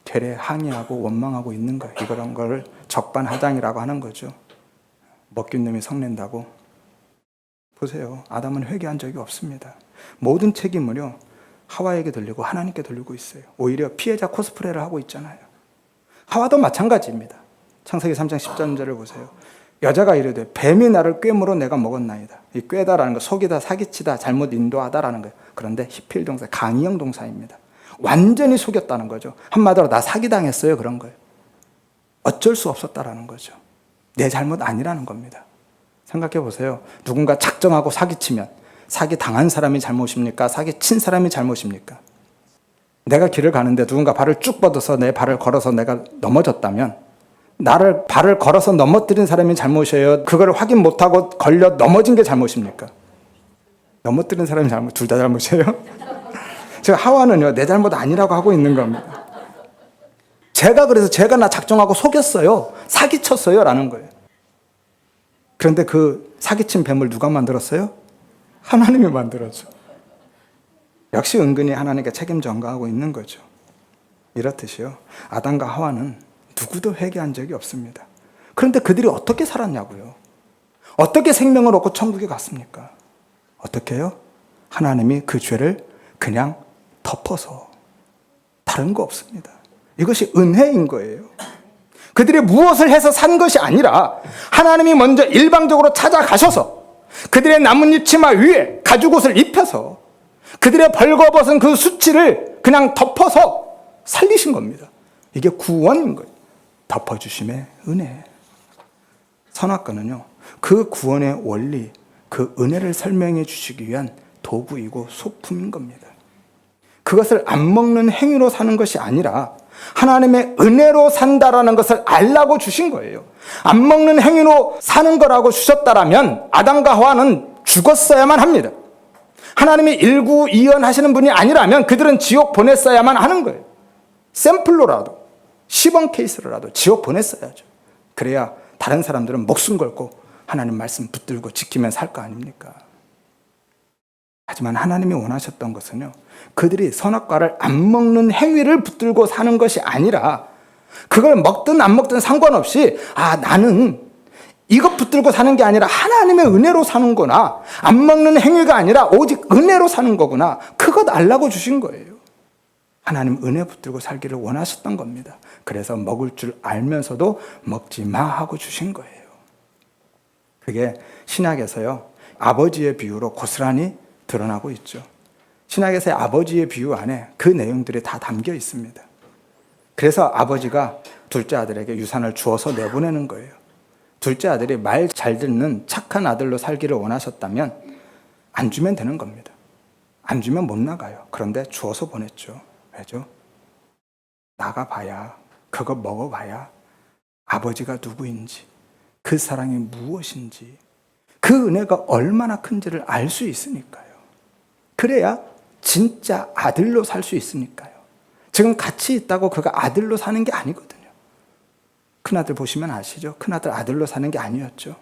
되레 항의하고 원망하고 있는 거예요. 이런 걸 적반하장이라고 하는 거죠. 먹긴 놈이 성낸다고. 보세요. 아담은 회개한 적이 없습니다. 모든 책임을요, 하와에게 돌리고 하나님께 돌리고 있어요. 오히려 피해자 코스프레를 하고 있잖아요. 하와도 마찬가지입니다. 창세기 3장 13절을 보세요. 여자가 이르되 뱀이 나를 꿰물어 내가 먹었나이다. 이 꿰다라는 거 속이다, 사기치다, 잘못 인도하다라는 거예요. 그런데 히필 동사, 강의형 동사입니다. 완전히 속였다는 거죠. 한마디로 나 사기당했어요, 그런 거예요. 어쩔 수 없었다라는 거죠. 내 잘못 아니라는 겁니다. 생각해 보세요. 누군가 작정하고 사기치면 사기 당한 사람이 잘못입니까? 사기 친 사람이 잘못입니까? 내가 길을 가는데 누군가 발을 쭉 뻗어서 내 발을 걸어서 내가 넘어졌다면 나를 발을 걸어서 넘어뜨린 사람이 잘못이에요? 그걸 확인 못하고 걸려 넘어진 게 잘못입니까? 넘어뜨린 사람이 잘못, 둘 다 잘못이에요? 제가 하와는요, 내 잘못 아니라고 하고 있는 겁니다. 그래서 제가 나 작정하고 속였어요. 사기쳤어요. 라는 거예요. 그런데 그 사기친 뱀을 누가 만들었어요? 하나님이 만들었죠. 역시 은근히 하나님께 책임 전가하고 있는 거죠. 이렇듯이요, 아담과 하와는 누구도 회개한 적이 없습니다. 그런데 그들이 어떻게 살았냐고요? 어떻게 생명을 얻고 천국에 갔습니까? 어떻게 해요? 하나님이 그 죄를 그냥 덮어서. 다른 거 없습니다. 이것이 은혜인 거예요. 그들이 무엇을 해서 산 것이 아니라 하나님이 먼저 일방적으로 찾아가셔서 그들의 나뭇잎 치마 위에 가죽옷을 입혀서 그들의 벌거벗은 그 수치를 그냥 덮어서 살리신 겁니다. 이게 구원인 거예요. 덮어주심의 은혜. 선악과는요, 그 구원의 원리, 그 은혜를 설명해 주시기 위한 도구이고 소품인 겁니다. 그것을 안 먹는 행위로 사는 것이 아니라 하나님의 은혜로 산다라는 것을 알라고 주신 거예요. 안 먹는 행위로 사는 거라고 주셨다라면 아담과 하와는 죽었어야만 합니다. 하나님이 일구이연 하시는 분이 아니라면 그들은 지옥 보냈어야만 하는 거예요. 샘플로라도, 시범 케이스로라도 지옥 보냈어야죠. 그래야 다른 사람들은 목숨 걸고 하나님 말씀 붙들고 지키면 살 거 아닙니까? 하지만 하나님이 원하셨던 것은요, 그들이 선악과를 안 먹는 행위를 붙들고 사는 것이 아니라 그걸 먹든 안 먹든 상관없이 나는 이것 붙들고 사는 게 아니라 하나님의 은혜로 사는 거나 안 먹는 행위가 아니라 오직 은혜로 사는 거구나. 그것 알라고 주신 거예요. 하나님 은혜 붙들고 살기를 원하셨던 겁니다. 그래서 먹을 줄 알면서도 먹지 마 하고 주신 거예요. 그게 신약에서요, 아버지의 비유로 고스란히 드러나고 있죠. 신약에서의 아버지의 비유 안에 그 내용들이 다 담겨 있습니다. 그래서 아버지가 둘째 아들에게 유산을 주어서 내보내는 거예요. 둘째 아들이 말 잘 듣는 착한 아들로 살기를 원하셨다면 안 주면 되는 겁니다. 안 주면 못 나가요. 그런데 주어서 보냈죠. 왜죠? 나가봐야, 그거 먹어봐야 아버지가 누구인지, 그 사랑이 무엇인지, 그 은혜가 얼마나 큰지를 알 수 있으니까요. 그래야 진짜 아들로 살 수 있으니까요. 지금 같이 있다고 그가 아들로 사는 게 아니거든요. 큰아들 보시면 아시죠? 큰아들 아들로 사는 게 아니었죠.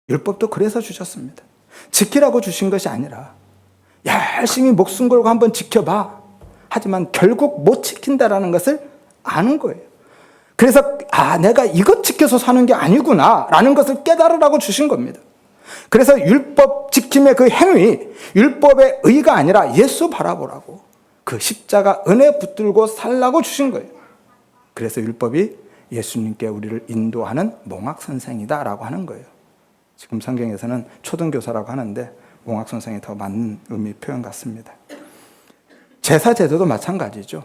율법도 그래서 주셨습니다. 지키라고 주신 것이 아니라 열심히 목숨 걸고 한번 지켜봐. 하지만 결국 못 지킨다라는 것을 아는 거예요. 그래서 내가 이것 지켜서 사는 게 아니구나 라는 것을 깨달으라고 주신 겁니다. 그래서 율법 지킴의 그 행위, 율법의 의가 아니라 예수 바라보라고, 그 십자가 은혜 붙들고 살라고 주신 거예요. 그래서 율법이 예수님께 우리를 인도하는 몽학선생이다라고 하는 거예요. 지금 성경에서는 초등교사라고 하는데 몽학선생이 더 맞는 의미 표현 같습니다. 제사 제도도 마찬가지죠.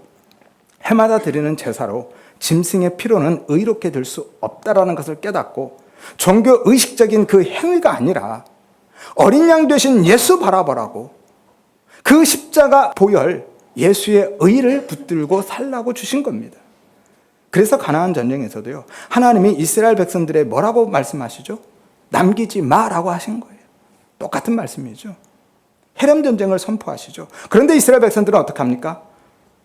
해마다 드리는 제사로 짐승의 피로는 의롭게 될 수 없다라는 것을 깨닫고 종교 의식적인 그 행위가 아니라 어린 양 되신 예수 바라보라고, 그 십자가 보혈 예수의 의를 붙들고 살라고 주신 겁니다. 그래서 가나안 전쟁에서도요, 하나님이 이스라엘 백성들의 뭐라고 말씀하시죠? 남기지 마라고 하신 거예요. 똑같은 말씀이죠. 헤렘 전쟁을 선포하시죠. 그런데 이스라엘 백성들은 어떻게 합니까?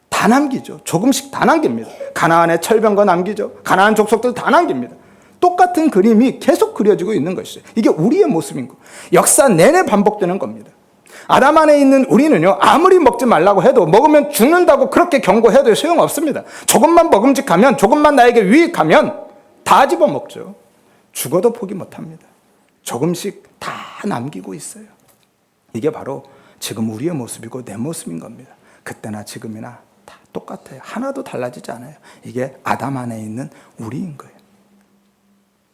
다 남기죠. 조금씩 다 남깁니다. 가나안의 철병거 남기죠. 가나안 족속들 다 남깁니다. 똑같은 그림이 계속 그려지고 있는 것이죠. 이게 우리의 모습인 거. 역사 내내 반복되는 겁니다. 아담 안에 있는 우리는요, 아무리 먹지 말라고 해도 먹으면 죽는다고 그렇게 경고해도 소용없습니다. 조금만 먹음직하면, 조금만 나에게 유익하면 다 집어먹죠. 죽어도 포기 못합니다. 조금씩 다 남기고 있어요. 이게 바로 지금 우리의 모습이고 내 모습인 겁니다. 그때나 지금이나 다 똑같아요. 하나도 달라지지 않아요. 이게 아담 안에 있는 우리인 거예요.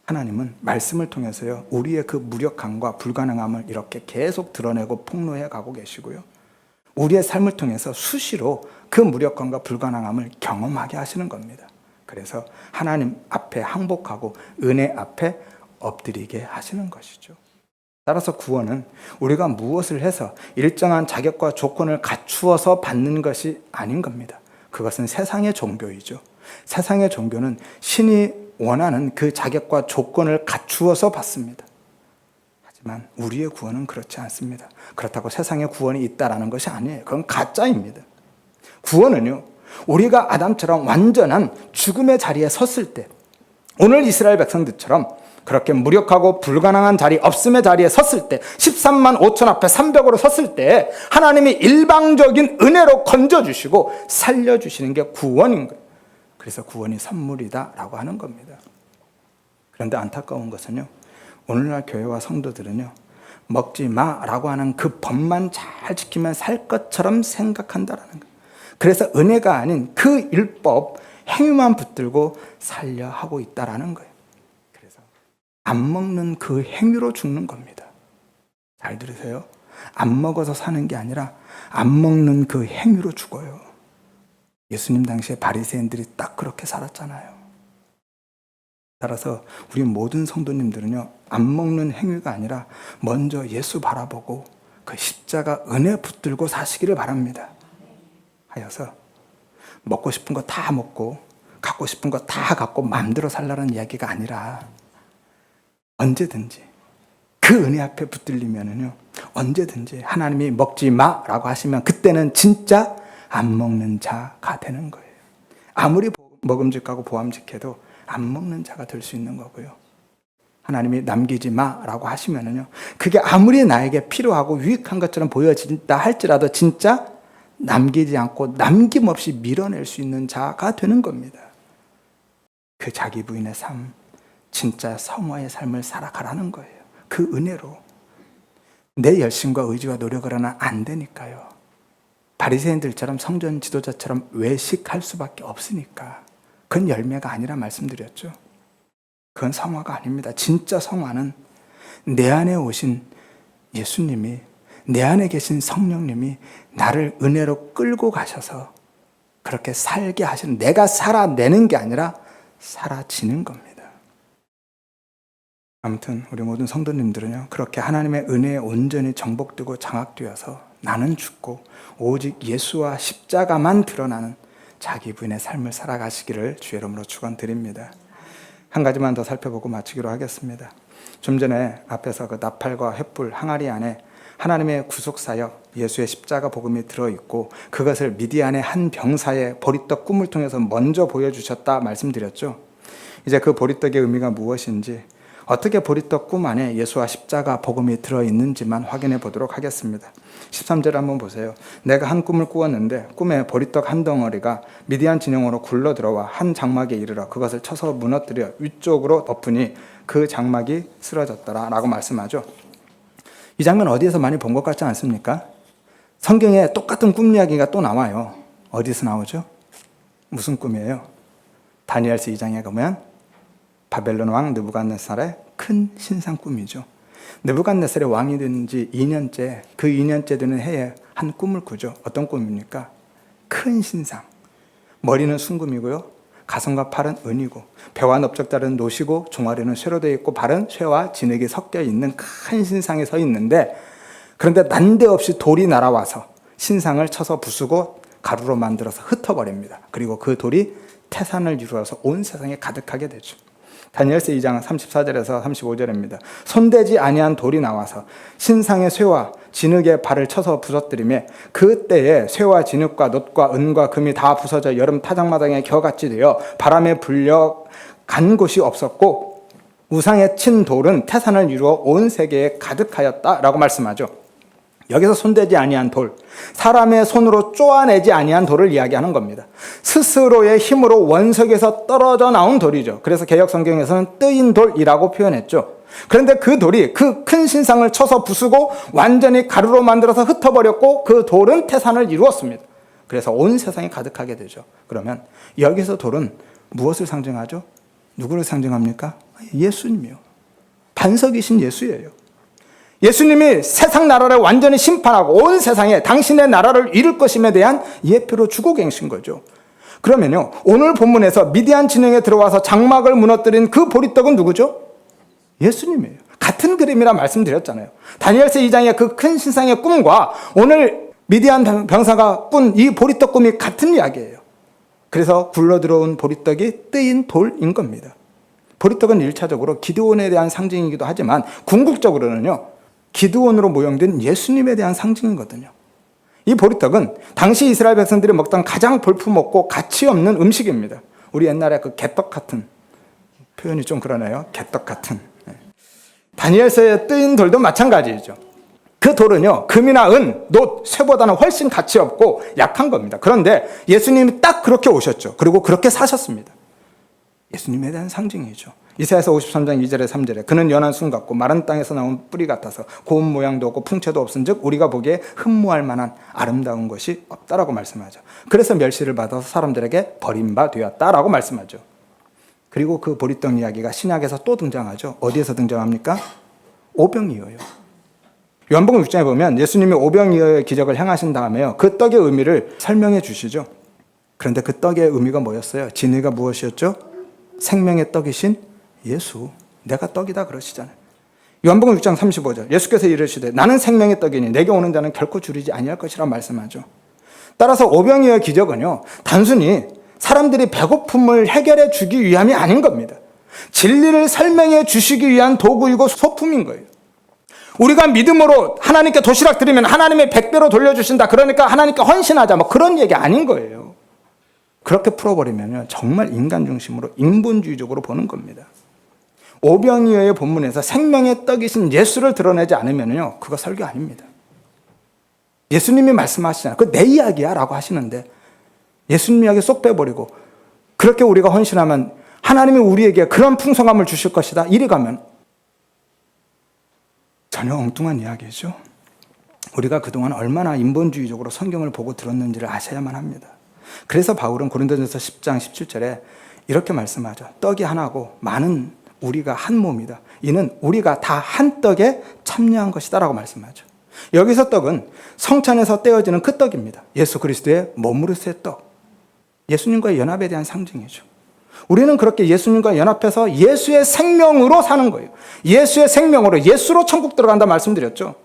하나님은 말씀을 통해서요, 우리의 그 무력함과 불가능함을 이렇게 계속 드러내고 폭로해 가고 계시고요, 우리의 삶을 통해서 수시로 그 무력함과 불가능함을 경험하게 하시는 겁니다. 그래서 하나님 앞에 항복하고 은혜 앞에 엎드리게 하시는 것이죠. 따라서 구원은 우리가 무엇을 해서 일정한 자격과 조건을 갖추어서 받는 것이 아닌 겁니다. 그것은 세상의 종교이죠. 세상의 종교는 신이 원하는 그 자격과 조건을 갖추어서 받습니다. 하지만 우리의 구원은 그렇지 않습니다. 그렇다고 세상에 구원이 있다라는 것이 아니에요. 그건 가짜입니다. 구원은요, 우리가 아담처럼 완전한 죽음의 자리에 섰을 때, 오늘 이스라엘 백성들처럼 그렇게 무력하고 불가능한 자리, 없음의 자리에 섰을 때, 13만 5천 앞에 300으로 섰을 때 하나님이 일방적인 은혜로 건져주시고 살려주시는 게 구원인 거예요. 그래서 구원이 선물이다라고 하는 겁니다. 그런데 안타까운 것은요, 오늘날 교회와 성도들은요, 먹지 마라고 하는 그 법만 잘 지키면 살 것처럼 생각한다라는 거예요. 그래서 은혜가 아닌 그 율법 행위만 붙들고 살려 하고 있다라는 거예요. 그래서 안 먹는 그 행위로 죽는 겁니다. 잘 들으세요. 안 먹어서 사는 게 아니라 안 먹는 그 행위로 죽어요. 예수님 당시에 바리새인들이 딱 그렇게 살았잖아요. 따라서 우리 모든 성도님들은요, 안 먹는 행위가 아니라 먼저 예수 바라보고 그 십자가 은혜 붙들고 사시기를 바랍니다. 하여서 먹고 싶은 거 다 먹고 갖고 싶은 거 다 갖고 마음대로 살라는 이야기가 아니라 언제든지 그 은혜 앞에 붙들리면은요, 언제든지 하나님이 먹지 마라고 하시면 그때는 진짜 안 먹는 자가 되는 거예요. 아무리 먹음직하고 보암직해도 안 먹는 자가 될 수 있는 거고요. 하나님이 남기지 마라고 하시면은요, 그게 아무리 나에게 필요하고 유익한 것처럼 보여진다 할지라도 진짜 남기지 않고 남김없이 밀어낼 수 있는 자가 되는 겁니다. 그 자기 부인의 삶, 진짜 성화의 삶을 살아가라는 거예요. 그 은혜로. 내 열심과 의지와 노력을 하나 안 되니까요. 바리새인들처럼 성전 지도자처럼 외식할 수밖에 없으니까. 그건 열매가 아니라 말씀드렸죠. 그건 성화가 아닙니다. 진짜 성화는 내 안에 오신 예수님이, 내 안에 계신 성령님이 나를 은혜로 끌고 가셔서 그렇게 살게 하시는, 내가 살아내는 게 아니라 사라지는 겁니다. 아무튼 우리 모든 성도님들은요, 그렇게 하나님의 은혜에 온전히 정복되고 장악되어서 나는 죽고 오직 예수와 십자가만 드러나는 자기 부인의 삶을 살아가시기를 주의 이름으로 축원드립니다. 한 가지만 더 살펴보고 마치기로 하겠습니다. 좀 전에 앞에서 그 나팔과 횃불 항아리 안에 하나님의 구속사역 예수의 십자가 복음이 들어있고 그것을 미디안의 한 병사의 보리떡 꿈을 통해서 먼저 보여주셨다 말씀드렸죠. 이제 그 보리떡의 의미가 무엇인지 어떻게 보리떡 꿈 안에 예수와 십자가 복음이 들어있는지만 확인해 보도록 하겠습니다. 13절 한번 보세요. 내가 한 꿈을 꾸었는데 꿈에 보리떡 한 덩어리가 미디안 진영으로 굴러 들어와 한 장막에 이르러 그것을 쳐서 무너뜨려 위쪽으로 엎으니 그 장막이 쓰러졌더라 라고 말씀하죠. 이 장면 어디에서 많이 본 것 같지 않습니까? 성경에 똑같은 꿈 이야기가 또 나와요. 어디서 나오죠? 무슨 꿈이에요? 다니엘서 2장에 가면 바벨론 왕 느부갓네살의 큰 신상 꿈이죠. 느부갓네살의 왕이 된 지 2년째, 그 2년째 되는 해에 한 꿈을 꾸죠. 어떤 꿈입니까? 큰 신상. 머리는 순금이고요. 가슴과 팔은 은이고 배와 넓적다리는 노시고 종아리는 쇠로 되어 있고 발은 쇠와 진흙이 섞여 있는 큰 신상에 서 있는데, 그런데 난데없이 돌이 날아와서 신상을 쳐서 부수고 가루로 만들어서 흩어버립니다. 그리고 그 돌이 태산을 이루어서 온 세상에 가득하게 되죠. 다니엘서 2장 34절에서 35절입니다. 손대지 아니한 돌이 나와서 신상의 쇠와 진흙의 발을 쳐서 부서뜨리매 그때에 쇠와 진흙과 놋과 은과 금이 다 부서져 여름 타작마당에 겨같이 되어 바람에 불려 간 곳이 없었고 우상에 친 돌은 태산을 이루어 온 세계에 가득하였다라고 말씀하죠. 여기서 손대지 아니한 돌, 사람의 손으로 쪼아내지 아니한 돌을 이야기하는 겁니다. 스스로의 힘으로 원석에서 떨어져 나온 돌이죠. 그래서 개역 성경에서는 뜨인 돌이라고 표현했죠. 그런데 그 돌이 그 큰 신상을 쳐서 부수고 완전히 가루로 만들어서 흩어버렸고 그 돌은 태산을 이루었습니다. 그래서 온 세상이 가득하게 되죠. 그러면 여기서 돌은 무엇을 상징하죠? 누구를 상징합니까? 예수님이요. 반석이신 예수예요. 예수님이 세상 나라를 완전히 심판하고 온 세상에 당신의 나라를 이룰 것임에 대한 예표로 주고 계신 거죠. 그러면요, 오늘 본문에서 미디안 진영에 들어와서 장막을 무너뜨린 그 보리떡은 누구죠? 예수님이에요. 같은 그림이라 말씀드렸잖아요. 다니엘서 2장의 그 큰 신상의 꿈과 오늘 미디안 병사가 꾼 이 보리떡 꿈이 같은 이야기예요. 그래서 굴러 들어온 보리떡이 뜨인 돌인 겁니다. 보리떡은 1차적으로 기드온에 대한 상징이기도 하지만 궁극적으로는요, 기드온으로 모형된 예수님에 대한 상징이거든요. 이 보리떡은 당시 이스라엘 백성들이 먹던 가장 볼품없고 가치 없는 음식입니다. 우리 옛날에 그 개떡 같은, 표현이 좀 그러네요. 개떡 같은. 다니엘서의 뜨인 돌도 마찬가지죠. 그 돌은요, 금이나 은, 놋, 쇠보다는 훨씬 가치 없고 약한 겁니다. 그런데 예수님이 딱 그렇게 오셨죠. 그리고 그렇게 사셨습니다. 예수님에 대한 상징이죠. 이사야서 53장 2절에 3절에 그는 연한 순 같고 마른 땅에서 나온 뿌리 같아서 고운 모양도 없고 풍채도 없은즉 우리가 보기에 흠모할 만한 아름다운 것이 없다라고 말씀하죠. 그래서 멸시를 받아서 사람들에게 버림바 되었다라고 말씀하죠. 그리고 그 보리떡 이야기가 신약에서 또 등장하죠. 어디에서 등장합니까? 오병이어요. 요한복음 6장에 보면 예수님이 오병이어의 기적을 행하신 다음에요, 그 떡의 의미를 설명해 주시죠. 그런데 그 떡의 의미가 뭐였어요? 진리가 무엇이었죠? 생명의 떡이신 예수, 내가 떡이다 그러시잖아요. 요한복음 6장 35절 예수께서 이르시되 나는 생명의 떡이니 내게 오는 자는 결코 줄이지 아니할 것이라 말씀하죠. 따라서 오병이어의 기적은요, 단순히 사람들이 배고픔을 해결해 주기 위함이 아닌 겁니다. 진리를 설명해 주시기 위한 도구이고 소품인 거예요. 우리가 믿음으로 하나님께 도시락 드리면 하나님의 100배로 돌려주신다, 그러니까 하나님께 헌신하자, 뭐 그런 얘기 아닌 거예요. 그렇게 풀어버리면 정말 인간 중심으로 인본주의적으로 보는 겁니다. 오병이어의 본문에서 생명의 떡이신 예수를 드러내지 않으면요, 그거 설교 아닙니다. 예수님이 말씀하시잖아요. 그거 내 이야기야 라고 하시는데 예수님 이야기 쏙 빼버리고 그렇게 우리가 헌신하면 하나님이 우리에게 그런 풍성함을 주실 것이다, 이리 가면 전혀 엉뚱한 이야기죠. 우리가 그동안 얼마나 인본주의적으로 성경을 보고 들었는지를 아셔야만 합니다. 그래서 바울은 고린도전서 10장 17절에 이렇게 말씀하죠. 떡이 하나고 많은 우리가 한 몸이다. 이는 우리가 다 한 떡에 참여한 것이다 라고 말씀하죠. 여기서 떡은 성찬에서 떼어지는 그 떡입니다. 예수 그리스도의 몸으로서의 떡. 예수님과의 연합에 대한 상징이죠. 우리는 그렇게 예수님과 연합해서 예수의 생명으로 사는 거예요. 예수의 생명으로, 예수로 천국 들어간다 말씀드렸죠.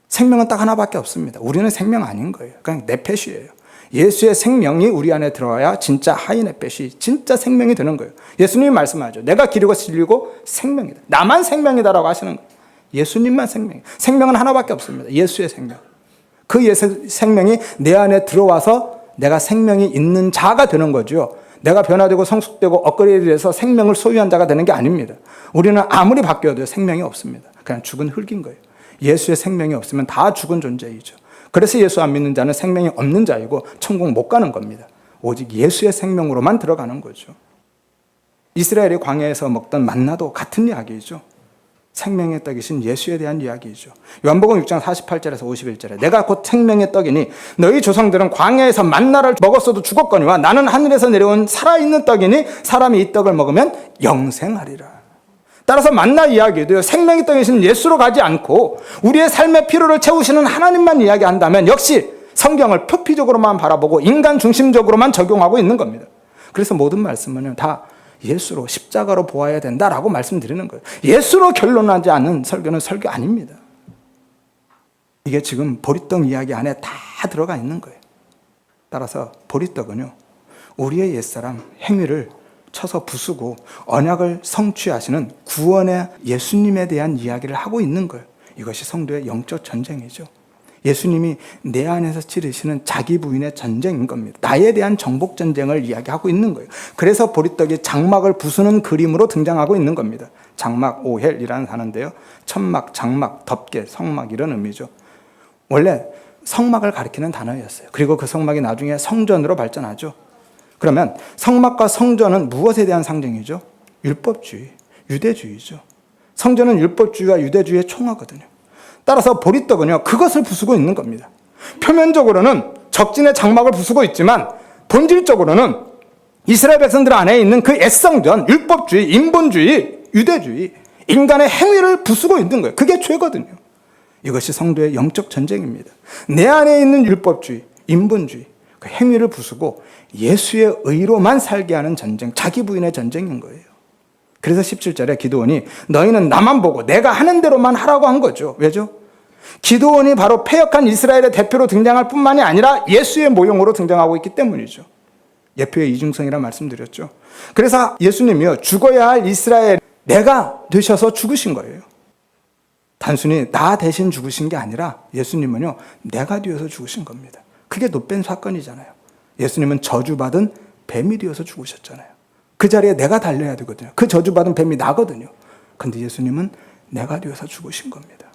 생명은 딱 하나밖에 없습니다. 우리는 생명 아닌 거예요. 그냥 네펫이에요. 예수의 생명이 우리 안에 들어와야 진짜 하이네펫이 진짜 생명이 되는 거예요. 예수님이 말씀하죠. 내가 길이고 진리고 생명이다. 나만 생명이다라고 하시는 거예요. 예수님만 생명이에요. 생명은 하나밖에 없습니다. 예수의 생명. 그 예수 생명이 내 안에 들어와서 내가 생명이 있는 자가 되는 거죠. 내가 변화되고 성숙되고 업그레이드해서 생명을 소유한 자가 되는 게 아닙니다. 우리는 아무리 바뀌어도 생명이 없습니다. 그냥 죽은 흙인 거예요. 예수의 생명이 없으면 다 죽은 존재이죠. 그래서 예수 안 믿는 자는 생명이 없는 자이고 천국 못 가는 겁니다. 오직 예수의 생명으로만 들어가는 거죠. 이스라엘이 광야에서 먹던 만나도 같은 이야기이죠. 생명의 떡이신 예수에 대한 이야기이죠. 요한복음 6장 48절에서 51절에 내가 곧 생명의 떡이니 너희 조상들은 광야에서 만나를 먹었어도 죽었거니와 나는 하늘에서 내려온 살아있는 떡이니 사람이 이 떡을 먹으면 영생하리라. 따라서 만나 이야기도요, 생명의 떡이신 예수로 가지 않고 우리의 삶의 필요를 채우시는 하나님만 이야기한다면 역시 성경을 표피적으로만 바라보고 인간 중심적으로만 적용하고 있는 겁니다. 그래서 모든 말씀은요 다 예수로 십자가로 보아야 된다라고 말씀드리는 거예요. 예수로 결론나지 않은 설교는 설교 아닙니다. 이게 지금 보리떡 이야기 안에 다 들어가 있는 거예요. 따라서 보리떡은요 우리의 옛사람 행위를 쳐서 부수고 언약을 성취하시는 구원의 예수님에 대한 이야기를 하고 있는 거예요. 이것이 성도의 영적 전쟁이죠. 예수님이 내 안에서 치르시는 자기 부인의 전쟁인 겁니다. 나에 대한 정복 전쟁을 이야기하고 있는 거예요. 그래서 보리떡이 장막을 부수는 그림으로 등장하고 있는 겁니다. 장막, 오헬이라는 단어인데요. 천막, 장막, 덮개, 성막 이런 의미죠. 원래 성막을 가리키는 단어였어요. 그리고 그 성막이 나중에 성전으로 발전하죠. 그러면 성막과 성전은 무엇에 대한 상징이죠? 율법주의, 유대주의죠. 성전은 율법주의와 유대주의의 총화거든요. 따라서 보리떡은요 그것을 부수고 있는 겁니다. 표면적으로는 적진의 장막을 부수고 있지만 본질적으로는 이스라엘 백성들 안에 있는 그 옛성전, 율법주의, 인본주의, 유대주의, 인간의 행위를 부수고 있는 거예요. 그게 죄거든요. 이것이 성도의 영적 전쟁입니다. 내 안에 있는 율법주의, 인본주의, 그 행위를 부수고 예수의 의로만 살게 하는 전쟁, 자기 부인의 전쟁인 거예요. 그래서 17절에 기드온이 너희는 나만 보고 내가 하는 대로만 하라고 한 거죠. 왜죠? 기드온이 바로 패역한 이스라엘의 대표로 등장할 뿐만이 아니라 예수의 모형으로 등장하고 있기 때문이죠. 예표의 이중성이라 말씀드렸죠. 그래서 예수님이요 죽어야 할 이스라엘 내가 되셔서 죽으신 거예요. 단순히 나 대신 죽으신 게 아니라 예수님은요 내가 되어서 죽으신 겁니다. 그게 노뱀 사건이잖아요. 예수님은 저주받은 뱀이 되어서 죽으셨잖아요. 그 자리에 내가 달려야 되거든요. 그 저주받은 뱀이 나거든요. 근데 예수님은 내가 되어서 죽으신 겁니다.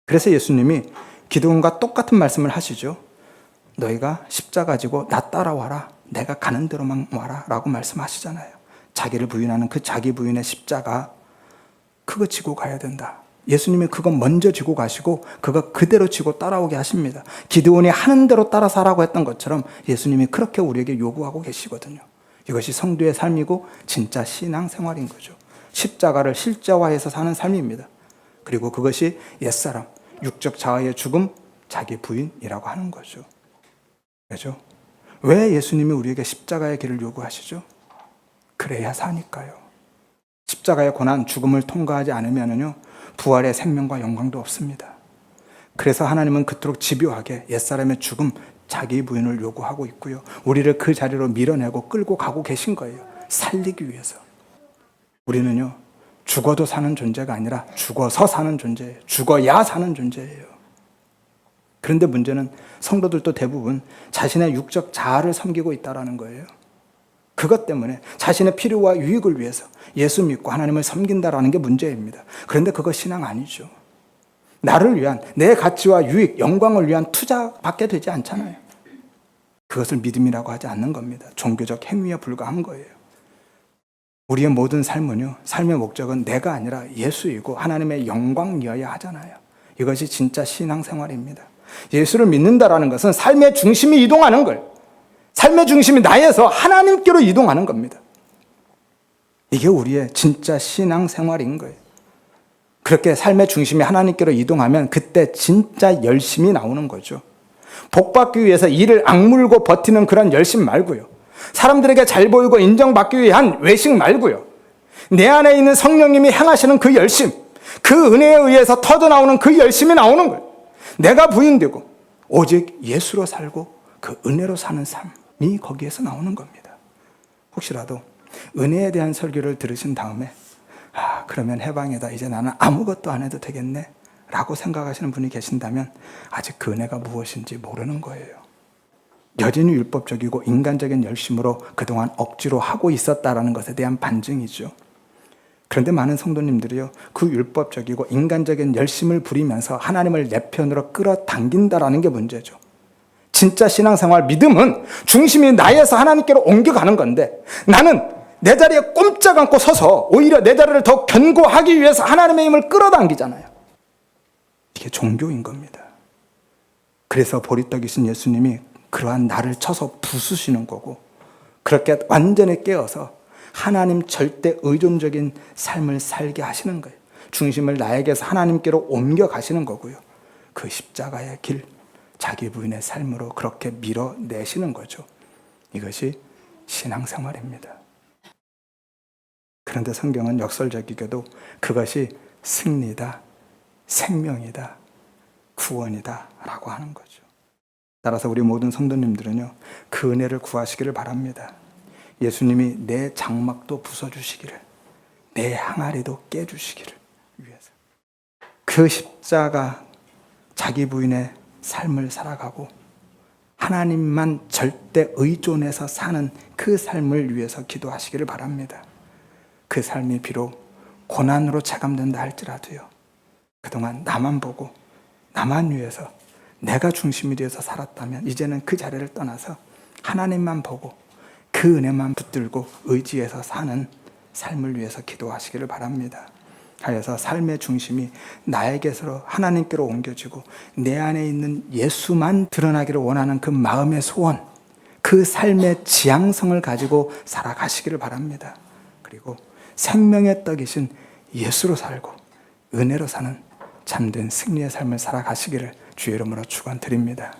그래서 예수님이 기드온과 똑같은 말씀을 하시죠. 너희가 십자가 지고 나 따라와라. 내가 가는 대로만 와라 라고 말씀하시잖아요. 자기를 부인하는 그 자기 부인의 십자가 그거 지고 가야 된다. 예수님이 그거 먼저 지고 가시고 그거 그대로 지고 따라오게 하십니다. 기드온이 하는 대로 따라서 하라고 했던 것처럼 예수님이 그렇게 우리에게 요구하고 계시거든요. 이것이 성도의 삶이고 진짜 신앙생활인 거죠. 십자가를 실제화해서 사는 삶입니다. 그리고 그것이 옛사람, 육적 자아의 죽음, 자기 부인이라고 하는 거죠. 왜죠? 왜 예수님이 우리에게 십자가의 길을 요구하시죠? 그래야 사니까요. 십자가의 고난, 죽음을 통과하지 않으면요 부활의 생명과 영광도 없습니다. 그래서 하나님은 그토록 집요하게 옛사람의 죽음, 자기 부인을 요구하고 있고요. 우리를 그 자리로 밀어내고 끌고 가고 계신 거예요. 살리기 위해서. 우리는요 죽어도 사는 존재가 아니라 죽어서 사는 존재예요. 죽어야 사는 존재예요. 그런데 문제는 성도들도 대부분 자신의 육적 자아를 섬기고 있다는 거예요. 그것 때문에 자신의 필요와 유익을 위해서 예수 믿고 하나님을 섬긴다라는 게 문제입니다. 그런데 그거 신앙 아니죠. 나를 위한 내 가치와 유익, 영광을 위한 투자밖에 되지 않잖아요. 그것을 믿음이라고 하지 않는 겁니다. 종교적 행위에 불과한 거예요. 우리의 모든 삶은요, 삶의 목적은 내가 아니라 예수이고 하나님의 영광이어야 하잖아요. 이것이 진짜 신앙생활입니다. 예수를 믿는다라는 것은 삶의 중심이 이동하는 거예요. 삶의 중심이 나에서 하나님께로 이동하는 겁니다. 이게 우리의 진짜 신앙생활인 거예요. 그렇게 삶의 중심이 하나님께로 이동하면 그때 진짜 열심이 나오는 거죠. 복받기 위해서 이를 악물고 버티는 그런 열심 말고요. 사람들에게 잘 보이고 인정받기 위한 외식 말고요. 내 안에 있는 성령님이 행하시는 그 열심, 그 은혜에 의해서 터져나오는 그 열심이 나오는 거예요. 내가 부인되고 오직 예수로 살고 그 은혜로 사는 삶이 거기에서 나오는 겁니다. 혹시라도 은혜에 대한 설교를 들으신 다음에 그러면 해방이다. 이제 나는 아무것도 안 해도 되겠네. 라고 생각하시는 분이 계신다면 아직 그 은혜가 무엇인지 모르는 거예요. 여전히 율법적이고 인간적인 열심으로 그동안 억지로 하고 있었다라는 것에 대한 반증이죠. 그런데 많은 성도님들이요, 그 율법적이고 인간적인 열심을 부리면서 하나님을 내 편으로 끌어당긴다라는 게 문제죠. 진짜 신앙생활 믿음은 중심이 나에서 하나님께로 옮겨가는 건데, 나는 내 자리에 꼼짝 않고 서서 오히려 내 자리를 더 견고하기 위해서 하나님의 힘을 끌어당기잖아요. 이게 종교인 겁니다. 그래서 보리떡이신 예수님이 그러한 나를 쳐서 부수시는 거고, 그렇게 완전히 깨어서 하나님 절대 의존적인 삶을 살게 하시는 거예요. 중심을 나에게서 하나님께로 옮겨가시는 거고요. 그 십자가의 길, 자기 부인의 삶으로 그렇게 밀어내시는 거죠. 이것이 신앙생활입니다. 그런데 성경은 역설적이게도 그것이 승리다, 생명이다, 구원이다 라고 하는 거죠. 따라서 우리 모든 성도님들은요, 그 은혜를 구하시기를 바랍니다. 예수님이 내 장막도 부숴주시기를, 내 항아리도 깨주시기를 위해서 그 십자가 자기 부인의 삶을 살아가고 하나님만 절대 의존해서 사는 그 삶을 위해서 기도하시기를 바랍니다. 그 삶이 비록 고난으로 체감된다 할지라도요, 그동안 나만 보고 나만 위해서 내가 중심이 되어서 살았다면 이제는 그 자리를 떠나서 하나님만 보고 그 은혜만 붙들고 의지해서 사는 삶을 위해서 기도하시기를 바랍니다. 하여서 삶의 중심이 나에게서 하나님께로 옮겨지고 내 안에 있는 예수만 드러나기를 원하는 그 마음의 소원, 그 삶의 지향성을 가지고 살아가시기를 바랍니다. 그리고 생명의 떡이신 예수로 살고 은혜로 사는 참된 승리의 삶을 살아가시기를 주의 이름으로 축원드립니다.